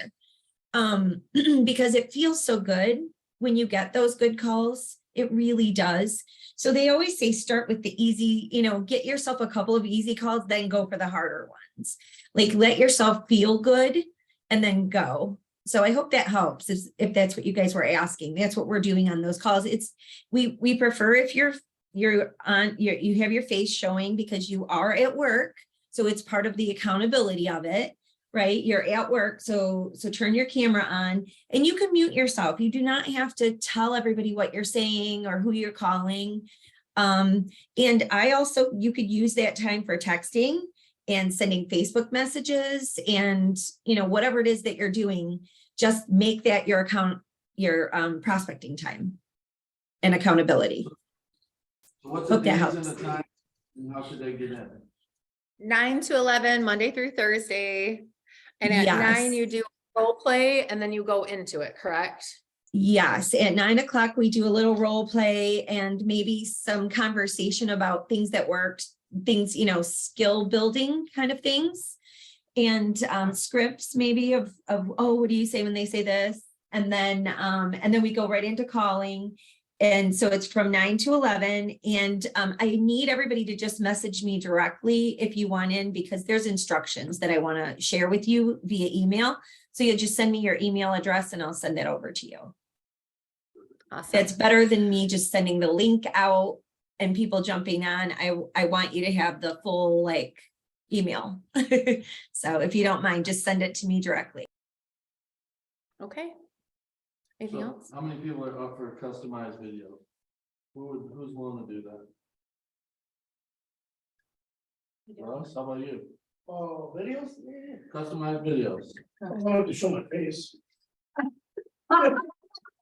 Because it feels so good when you get those good calls. It really does. So they always say, start with the easy, get yourself a couple of easy calls, then go for the harder ones. Like, let yourself feel good and then go. So I hope that helps, if that's what you guys were asking. That's what we're doing on those calls. We prefer if you have your face showing, because you are at work. So it's part of the accountability of it, right? You're at work. So turn your camera on, and you can mute yourself. You do not have to tell everybody what you're saying or who you're calling. And you could use that time for texting and sending Facebook messages and, whatever it is that you're doing, just make that your prospecting time and accountability. So what's the Hope that days helps. and the time, and how should they get in? 9 to 11, Monday through Thursday. And at Yes. 9, you do role play and then you go into it, correct? Yes, at 9 o'clock, we do a little role play and maybe some conversation about things that worked, things, skill building kind of things. And scripts maybe of, oh, what do you say when they say this? And then we go right into calling. And so it's from 9 to 11. And I need everybody to just message me directly if you want in, because there's instructions that I want to share with you via email. So you'll just send me your email address and I'll send that over to you. Awesome. It's better than me just sending the link out and people jumping on. I want you to have the full like email. So if you don't mind, just send it to me directly. Okay. Anything So else? how many people are up for a customized video? Who's willing to do that? Ross, how about you? Oh, videos? Customized videos. I wanted to show my face.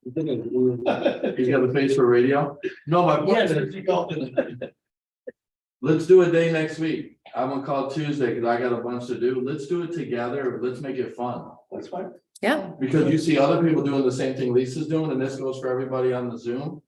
You got a face for radio? No, my point is, let's do a day next week. I'm gonna call Tuesday because I got a bunch to do. Let's do it together. Let's make it fun. That's fine. Yeah. Because you see other people doing the same thing Lisa's doing, and this goes for everybody on the Zoom.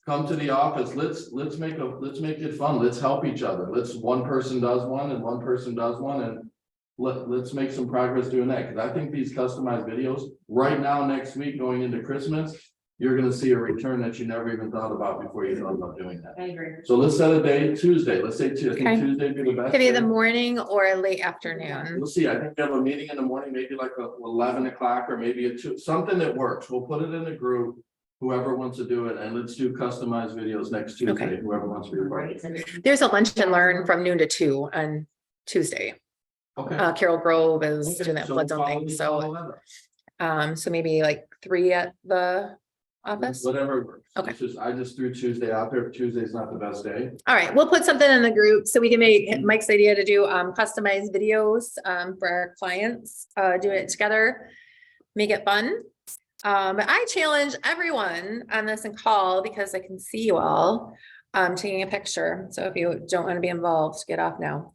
Come to the office. Let's make it fun. Let's help each other. One person does one and one person does one, and let's make some progress doing that. Cause I think these customized videos right now, next week, going into Christmas, you're gonna see a return that you never even thought about before you thought about doing that. I agree. So let's set a day, Tuesday. Let's say Tuesday. I Okay. think Tuesday be the best. Could be the day. morning or late afternoon. We'll see. I think we have a meeting in the morning, maybe like 11 o'clock or maybe a 2, something that works. We'll put it in the group. Whoever wants to do it, and let's do customized videos next Tuesday, Okay. whoever wants to be a part. There's a lunch and learn from noon to 2 on Tuesday. Okay. Carol Grove is doing that So blood zone follow thing, me, so, follow that. so maybe like 3 at the office. Whatever works. Okay. I just threw Tuesday out there. If Tuesday's not the best day. All right, we'll put something in the group so we can make Mike's idea to do customized videos for our clients, do it together, make it fun. But I challenge everyone on this call because I can see you all taking a picture. So if you don't want to be involved, get off now.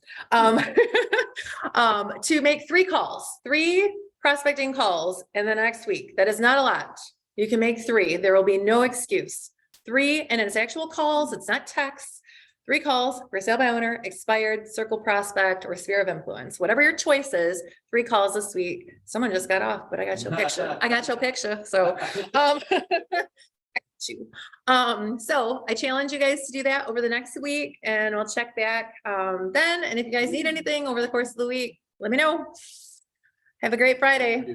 To make 3 calls, 3 prospecting calls in the next week. That is not a lot. You can make 3. There will be no excuse. 3, and it's actual calls. It's not texts. 3 calls for sale by owner, expired, circle prospect, or sphere of influence. Whatever your choice is, 3 calls this week. Someone just got off, but I got your picture. I got your picture. So, I got you. So I challenge you guys to do that over the next week, and we'll check back then. And if you guys need anything over the course of the week, let me know. Have a great Friday.